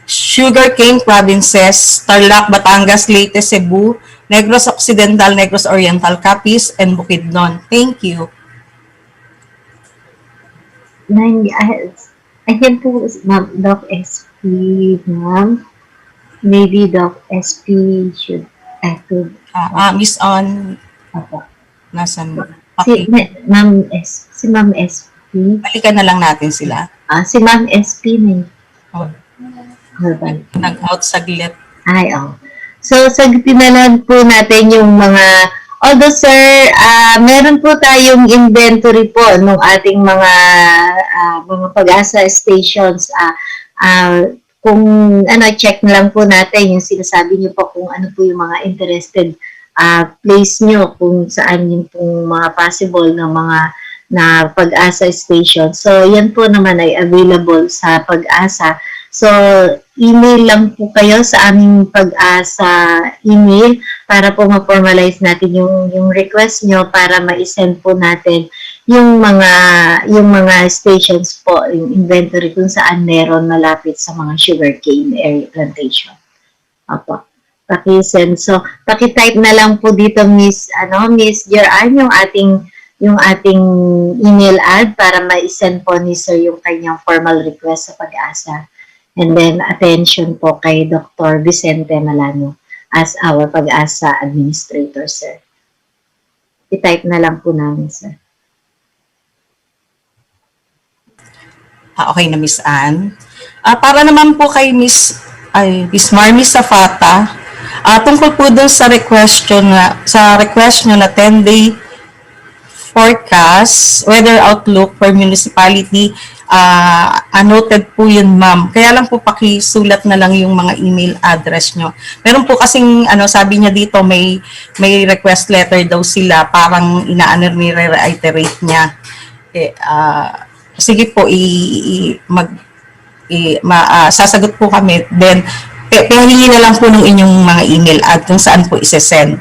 sugarcane provinces, Tarlac, Batangas, Leyte, Cebu, Negros Occidental, Negros Oriental, Capiz, and Bukidnon? Thank you. I can po, Ma'am, Doc SP, Ma'am. Maybe Doc SP should active. Miss On. Opo. Nasan? Si Ma'am SP. Balikan na lang natin sila. Si Ma'am SP na yun. Nag-out saglit. Ay, So, sagutin na lang po natin yung mga, although sir, meron po tayong inventory po ng ating mga Pag-asa stations. Kung check na lang po natin yung sinasabi niyo po kung ano po yung mga interested place nyo, kung saan yung pong mga possible na mga na Pag-asa station. So, yan po naman ay available sa Pag-asa. So, email lang po kayo sa aming Pag-asa email para po ma-formalize natin yung request nyo para ma-send po natin yung mga stations po, yung inventory kung saan meron malapit sa mga sugarcane area plantation. Opo. Paki-send. So, paki-type na lang po dito, Miss Gerard, yung ating email ad para ma-send po ni Sir yung kanyang formal request sa Pag-asa. And then, attention po kay Dr. Vicente Malano as our Pag-asa administrator, sir. I-type na lang po namin, sir. Okay na, Miss Ann. Para naman po kay Miss Marmy Safata, tungkol po dun sa request nyo na 10-day forecast, weather outlook for municipality, Noted po yun, ma'am. Kaya lang po pakisulat na lang yung mga email address nyo. Meron po kasing, sabi niya dito, may request letter daw sila, parang reiterate niya. Sige po, sasagot po kami. Then, pahingi na lang po ng inyong mga email at kung saan po isesend.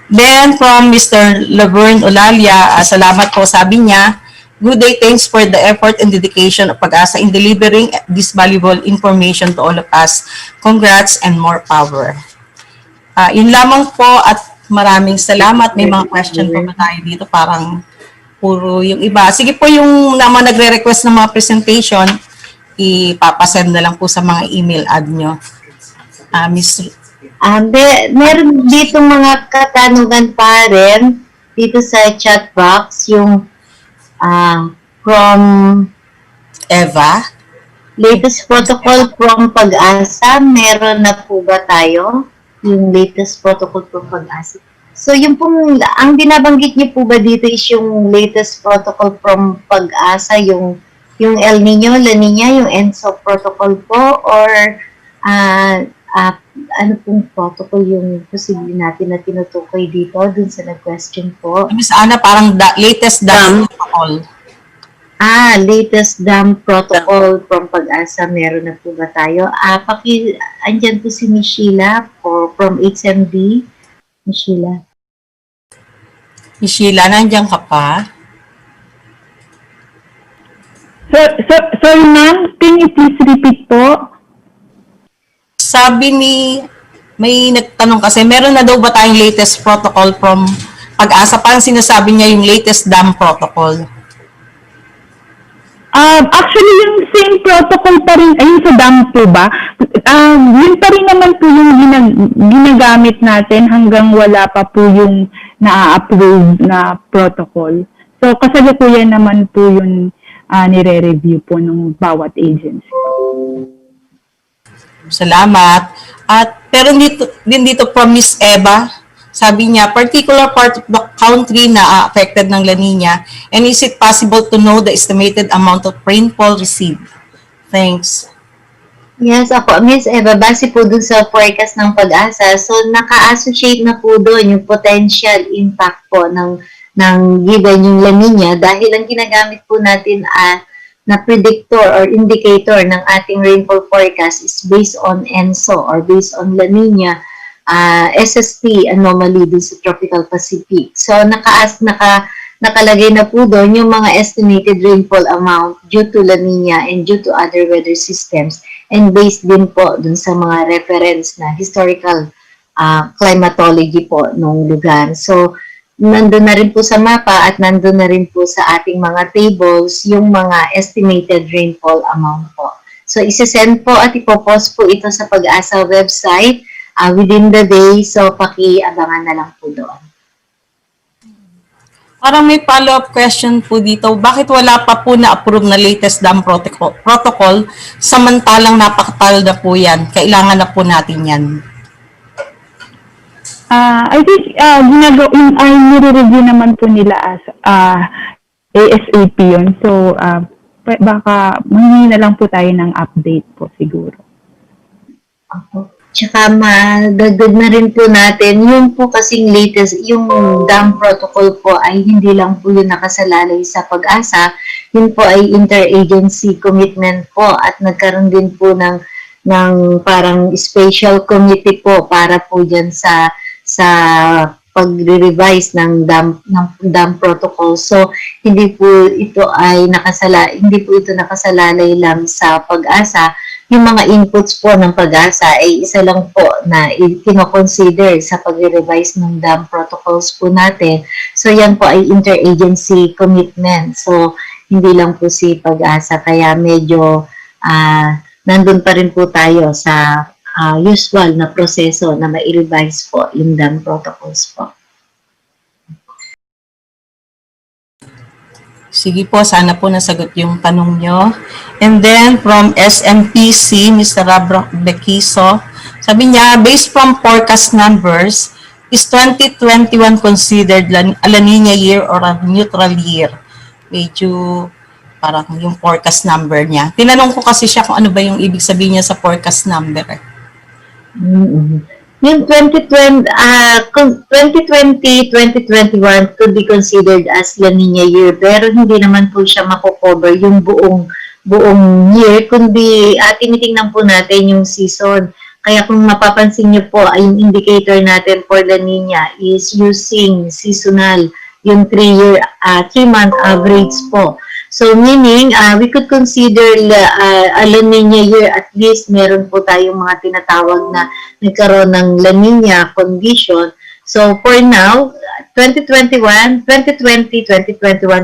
Then, from Mr. Laverne Olalia, salamat po, sabi niya, good day, thanks for the effort and dedication of PAGASA in delivering this valuable information to all of us. Congrats and more power. Yun lamang po at maraming salamat. May mga question po ba tayo dito? Parang puro yung iba. Sige po, yung naman nagre-request ng mga presentation, ipapasend na lang po sa mga email ad nyo. Miss Meron dito mga katanungan pa rin dito sa chat box, yung from Eva. Latest protocol from PAGASA, meron na po ba tayo? Yung latest protocol from PAGASA. So yung pong, ang binabanggit niyo po ba dito is yung latest protocol from PAGASA, yung El Nino, La Nina, yung ENSO protocol po, or ano pong protocol yung posible natin na tinutukoy dito dun sa nag-question po? Miss Ana, parang latest DAM protocol. Latest DAM protocol from PAGASA, meron na po ba tayo? Andyan po si Miss Sheila from HMD. Miss Sheila. Miss Sheila, nandiyan ka pa? Sorry ma'am, can you please repeat po? Sabi may nagtanong kasi, meron na daw ba tayong latest protocol from PAGASA? Parang sinasabi niya yung latest DAM protocol. Actually, yung same protocol pa rin, ayun sa DAM po ba? Yun pa rin naman po yung ginagamit natin hanggang wala pa po yung na-approve na protocol. So, kasalukuyan naman po yung nire-review po ng bawat agency. Salamat. Pero dito from Miss Eva, sabi niya, particular part of the country na affected ng La Nina, and is it possible to know the estimated amount of rainfall received? Thanks. Yes, ako, Miss Eva, base po dun sa forecast ng PAGASA, so naka-associate na po doon yung potential impact po ng given yung La Nina dahil ang ginagamit po natin na predictor or indicator ng ating rainfall forecast is based on ENSO or based on La Nina SST anomaly dun sa Tropical Pacific. So nakalagay na po doon yung mga estimated rainfall amount due to La Nina and due to other weather systems and based din po dun sa mga reference na historical climatology po nung lugar. So nandun na rin po sa mapa at nandun na rin po sa ating mga tables yung mga estimated rainfall amount po. So, isesend po at ipopost po ito sa PAGASA website within the day. So, paki-abangan na lang po doon. Parang may follow-up question po dito. Bakit wala pa po na-approve na latest DAM protocol samantalang napakatagal na po yan? Kailangan na po natin yan. I think nire-review naman po nila as ASAP yun. So, baka manghingi na lang po tayo ng update po siguro. Tsaka madagdag na rin po natin, yung po kasing latest, yung DAM protocol po ay hindi lang po yung nakasalalay sa PAGASA, yun po ay interagency commitment po at nagkaroon din po ng parang special committee po para po dyan sa pag-revise ng DAM protocol. So, hindi po ito nakasalalay lang sa PAGASA. Yung mga inputs po ng PAGASA ay isa lang po na kino-consider sa pag-revise ng DAM protocols po natin. So, yan po ay interagency commitment. So, hindi lang po si PAGASA. Kaya medyo nandun pa rin po tayo sa usual na proseso na ma-revise po yung DAM protocols po. Sige po, sana po nasagot yung tanong nyo. And then, from SMPC, Mr. Rabrock Bequiso, sabi niya, based from forecast numbers, is 2021 considered a La Nina year or a neutral year? Medyo parang yung forecast number niya. Tinanong ko kasi siya kung ano ba yung ibig sabihin niya sa forecast number. Yung 2020-2021 could be considered as La Nina year, pero hindi naman po siya mako-cover yung buong year, kundi tinitingnan po natin yung season. Kaya kung mapapansin niyo po, yung indicator natin for La Nina is using seasonal, yung 3-month average po. So meaning, we could consider a La Nina year, at least meron po tayong mga tinatawag na nagkaroon ng La Nina condition. So for now, 2020-2021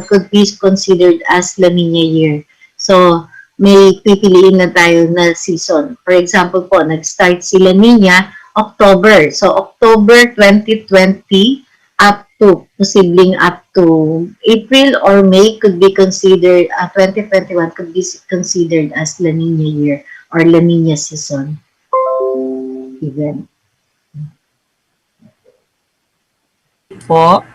could be considered as La Nina year. So may pipiliin na tayo na season. For example po, nag-start si La Nina October. So October 2020 up to, posibleng up to April or May could be considered, 2021 could be considered as La Nina year or La Nina season. Even. Po,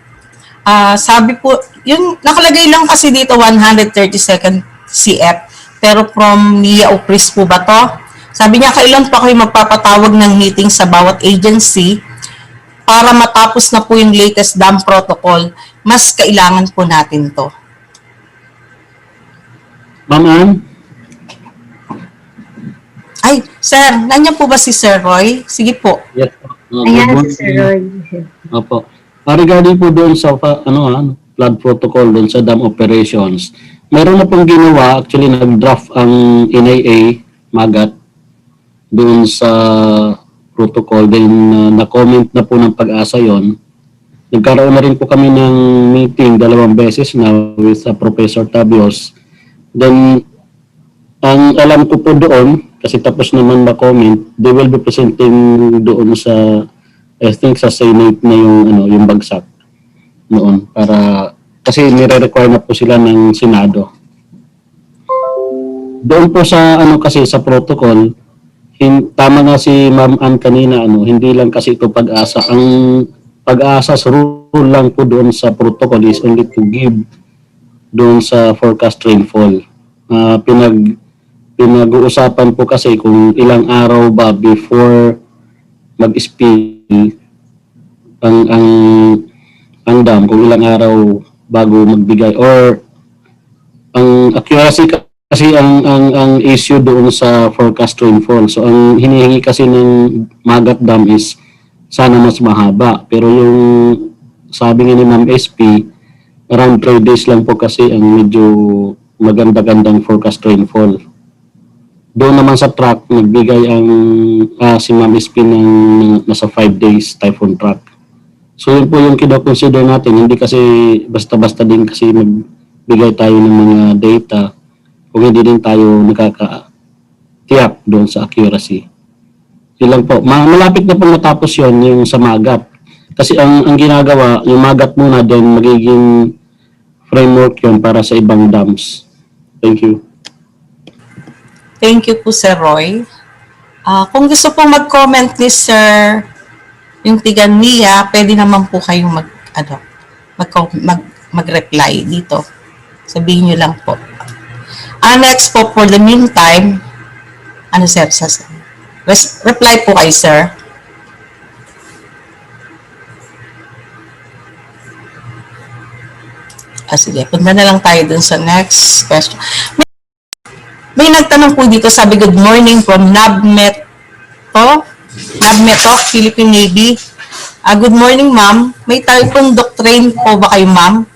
sabi po, yung nakalagay lang kasi dito 132nd CF, pero from Mia Opris po ba to? Sabi niya, kailan pa kayo magpapatawag ng meeting sa bawat agency para matapos na po yung latest dam protocol? Mas kailangan po natin to. Ma'am? Ay, sir, nandiyan po ba si Sir Roy? Sige po. Yes. Ayan, si Sir Roy. Opo. Regarding po doon sa flood protocol doon sa dam operations, meron na pong ginawa, actually nag-draft ang NIA, Magat, doon sa protocol, then na-comment na po ng Pag-asa yon. Nagkaroon na rin po kami ng meeting 2 beses na with Professor Tabios. Then, ang alam ko po doon, kasi tapos naman ma-comment, they will be presenting doon sa, I think sa Senate na yung bagsak noon, para kasi nire-require na po sila ng Senado. Doon po sa kasi sa protocol, tama nga si Ma'am Ann kanina, hindi lang kasi ito Pag-asa. Ang Pag-asa's rule lang po doon sa protocol is only to give doon sa forecast rainfall. Pinag-uusapan po kasi kung ilang araw ba before mag-spill ang dam, kung ilang araw bago magbigay, or ang accuracy kasi ang issue doon sa forecast rainfall. So ang hinihingi kasi ng Magat Dam is sana mas mahaba, pero yung sabi nga ni Ma'am SP, around 3 days lang po kasi ang medyo maganda-gandang forecast rainfall. Doon naman sa track, nagbigay ang si Ma'am SP ng nasa 5 days typhoon track. So yun po yung kino-consider natin, hindi kasi basta-basta din kasi magbigay tayo ng mga data kung hindi din tayo nakaka-tiyak doon sa accuracy. Yun lang po. Malapit na po matapos yun, yung sa Magat. Kasi ang ginagawa, yung Magat muna, then magiging framework yun para sa ibang dams. Thank you. Thank you po, Sir Roy. Kung gusto pong mag-comment ni Sir yung tigan niya, pwede naman po kayong mag-reply dito. Sabihin nyo lang po. Next po, for the meantime, sir? Reply po kayo, sir. Sige, punta na lang tayo dun sa next question. May nagtanong po dito, sabi, good morning from Nabmeto, Philippine Navy. Good morning, ma'am. May typhoon doctrine po ba kayo, ma'am?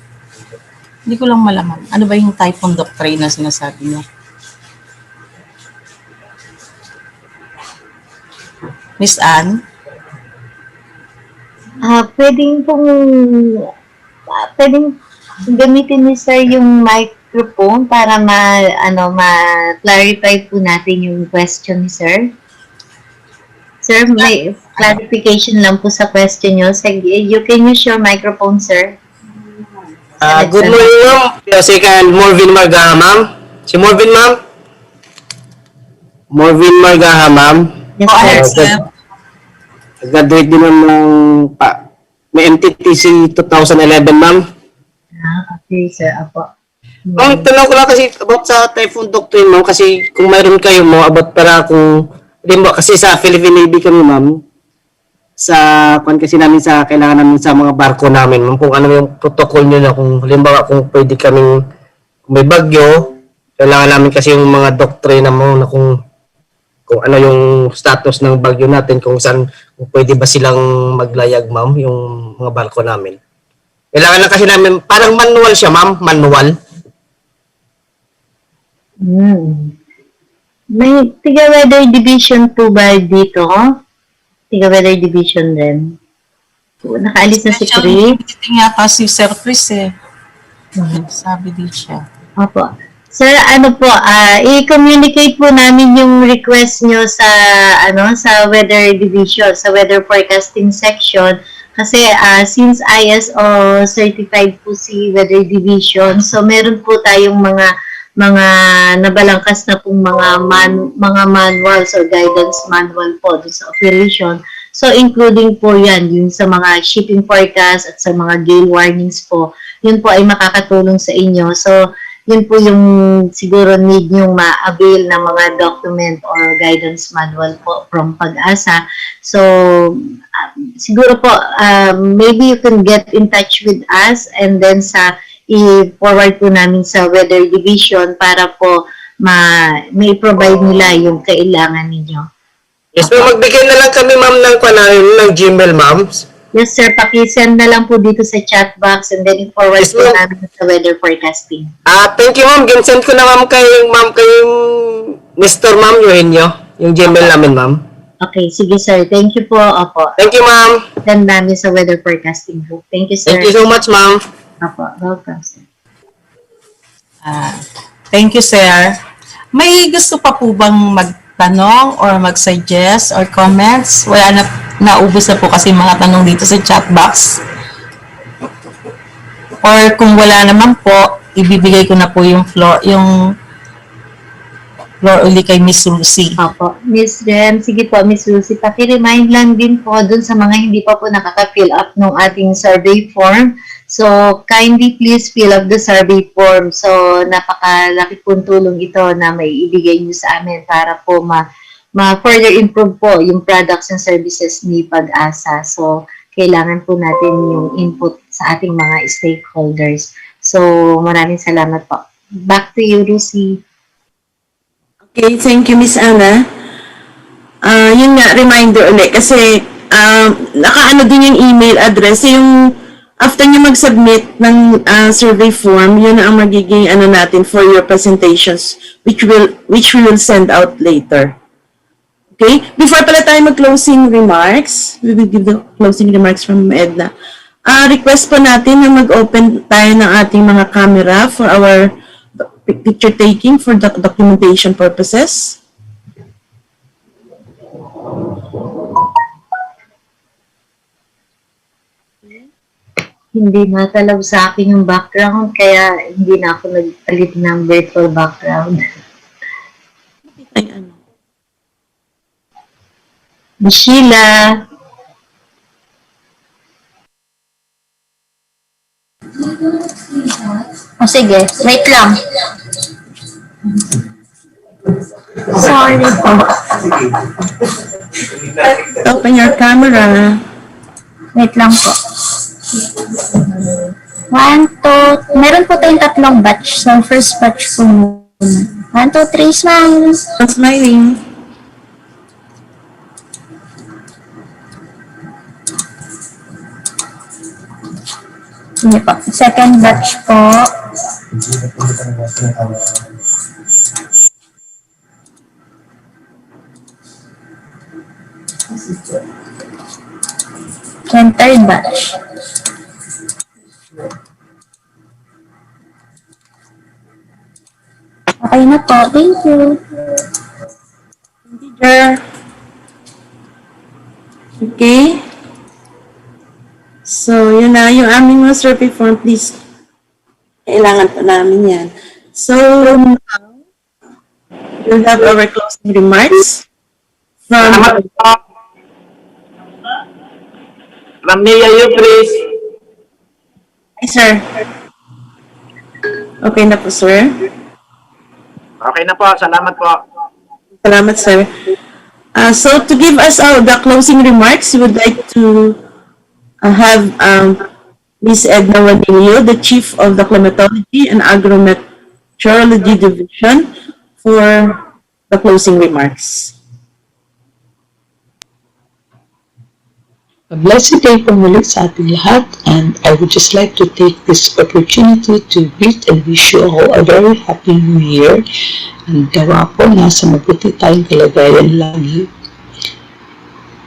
Hindi ko lang malaman. Ano ba yung typhoon doctrine na sinasabi niya? Miss Ann? Pwedeng gamitin ni sir yung microphone para ma-clarify po natin yung question ni sir. Sir, may clarification lang po sa question nyo. You can use your microphone, sir. Good morning, ma'am. Second, Morvin Margaha, ma'am. Si Morvin, ma'am? Morvin Margaha, ma'am. Yes, sir. Graduate din ng may MTTC 2011, ma'am. Okay, sir. Apo. Ma'am, tanong ko lang kasi about sa typhoon doctrine, ma'am, kasi kung mayroon kayo mo, about para kung, halimbawa, kasi sa Philippine Navy kami, ma'am, sa, kung kasi namin sa, kailangan namin sa mga barko namin, ma'am, kung ano yung protocol nyo na, kung, halimbawa, kung pwede kaming, kung may bagyo, kailangan namin kasi yung mga doktrina mo na kung ano yung status ng bagyo natin, kung saan, kung pwede ba silang maglayag, ma'am, yung mga barko namin. Kailangan lang kasi namin, parang manual siya, ma'am, manual. May tiga-weather division po ba dito? Tiga-weather division din. Nakaalis na si Chris. Meeting yata si Sir Chris eh. Sabi din siya. Opo. Sir, ano po, i-communicate po namin yung request nyo sa sa weather division, sa weather forecasting section. Kasi since ISO certified po si weather division, so meron po tayong mga nabalangkas na pong mga manuals or guidance manual po dun sa operation. So including po yan, yung sa mga shipping forecast at sa mga gale warnings po, yun po ay makakatulong sa inyo. So yun po yung siguro need nyong ma-avail ng mga document or guidance manual po from PAGASA. So siguro po, maybe you can get in touch with us and then i-forward po namin sa weather division para po may provide nila yung kailangan ninyo. Yes, ma'am, magbigay na lang kami, ma'am, ng Gmail, ma'am. Yes, sir. Paki-send na lang po dito sa chat box and then i-forward po namin sa weather forecasting. Thank you, ma'am. Ginsend ko na, ma'am, kayong Mr. Ma'am Eugenio, yung Gmail namin, ma'am. Okay, sige, sir. Thank you po. Opo. Thank you, ma'am. Send namin sa weather forecasting po. Thank you, sir. Thank you so much, ma'am. Opo. Welcome, sir. Thank you, sir. May gusto pa po bang magtanong or mag-suggest or comments? Wala na, naubos na po kasi mga tanong dito sa chat box. Or kung wala naman po, ibibigay ko na po yung floor uli kay Miss Lucy. Opo. Miss Rem, sige po, Miss Lucy, paki-remind lang din po dun sa mga hindi pa po nakaka-fill up ng ating survey form. So, kindly please fill up the survey form. So, napakalaki pong tulong ito na may ibigay nyo sa amin para po ma-further improve po yung products and services ni PAGASA. So, kailangan po natin yung input sa ating mga stakeholders. So, maraming salamat po. Back to you, Lucy. Okay, thank you, Miss Anna. Yun nga, reminder ulit. Kasi, nakaano din yung email address. Yung, after nyo mag-submit ng survey form, yun ang magiging natin for your presentations, which we will send out later. Okay? Before pala tayo mag-closing remarks, we will give the closing remarks from Edna. Request po natin na mag-open tayo ng ating mga camera for our picture taking for documentation purposes. Hindi natalaw sa akin yung background, kaya hindi na ako nagpalit ng virtual background. Ay, ano? Sheila. O sige, wait lang. Sorry po. Open your camera. Wait lang po. 1, 2, meron po tayong tatlong batch. So, first batch po muna. 1, 2, 3, smile. Smiling. Sige po. Second batch po. And third batch. Okay na po. Thank you. Teacher. Okay. So, yun na yung aming mga survey form, please. Kailangan pa namin yan. So, we'll have our closing remarks from Ma'am Nia, you please. Hi, sir. Okay na po, sir. Okay na po. Salamat po. Salamat, sir. So to give us the closing remarks, we would like to have Ms. Edna Wanilio, the Chief of the Climatology and Agrometeorology Division, for the closing remarks. A blessed day po muli sa ating lahat, and I would just like to take this opportunity to greet and wish you all a very happy new year, and gawa po nasa mabuti tayong kalagayan lagi.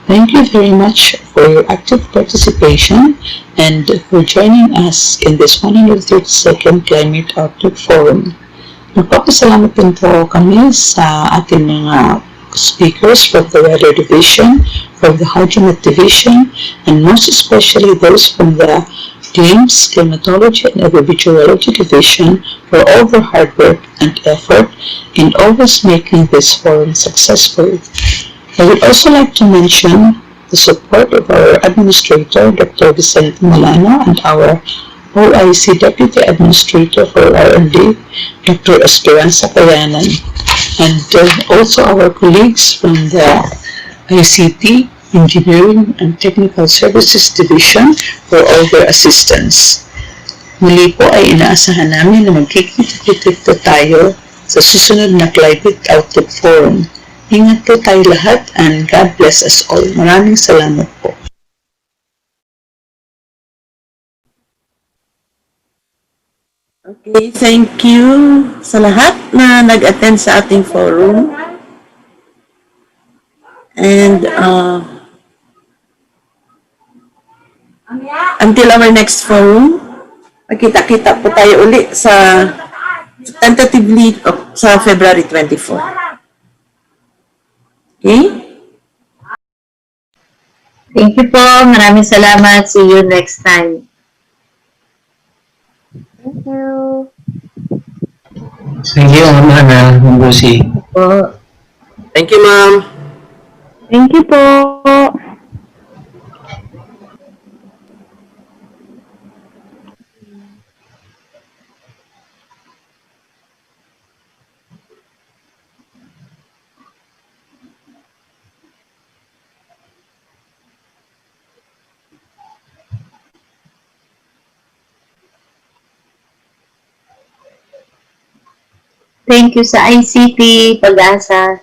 Thank you very much for your active participation and for joining us in this 132nd Climate Outlook Forum. Nagpapasalamat din po kami sa ating mga speakers from the Weather Division, from the Hydromet Division, and most especially those from the Claims, Climatology, and Agrimeteorology Division for all their hard work and effort in always making this forum successful. I would also like to mention the support of our Administrator, Dr. Vicente Molano, and our OIC Deputy Administrator for R&D, Dr. Esperanza Kayanan, and also our colleagues from the ICT, Engineering and Technical Services Division for all their assistance. Muli po ay inaasahan namin na magkikita-kita tayo sa susunod na Climate Outlook Forum. Ingat po tayo lahat, and God bless us all. Maraming salamat po. Okay, thank you sa lahat na nag-attend sa ating forum. And until our next forum, magkita-kita po tayo uli sa tentatively sa February 24. Okay? Thank you po. Maraming salamat. See you next time. Thank you. Thank you, Ma'am Busi. Po. Thank you, ma'am. Thank you po. Thank you sa ICT, PAGASA.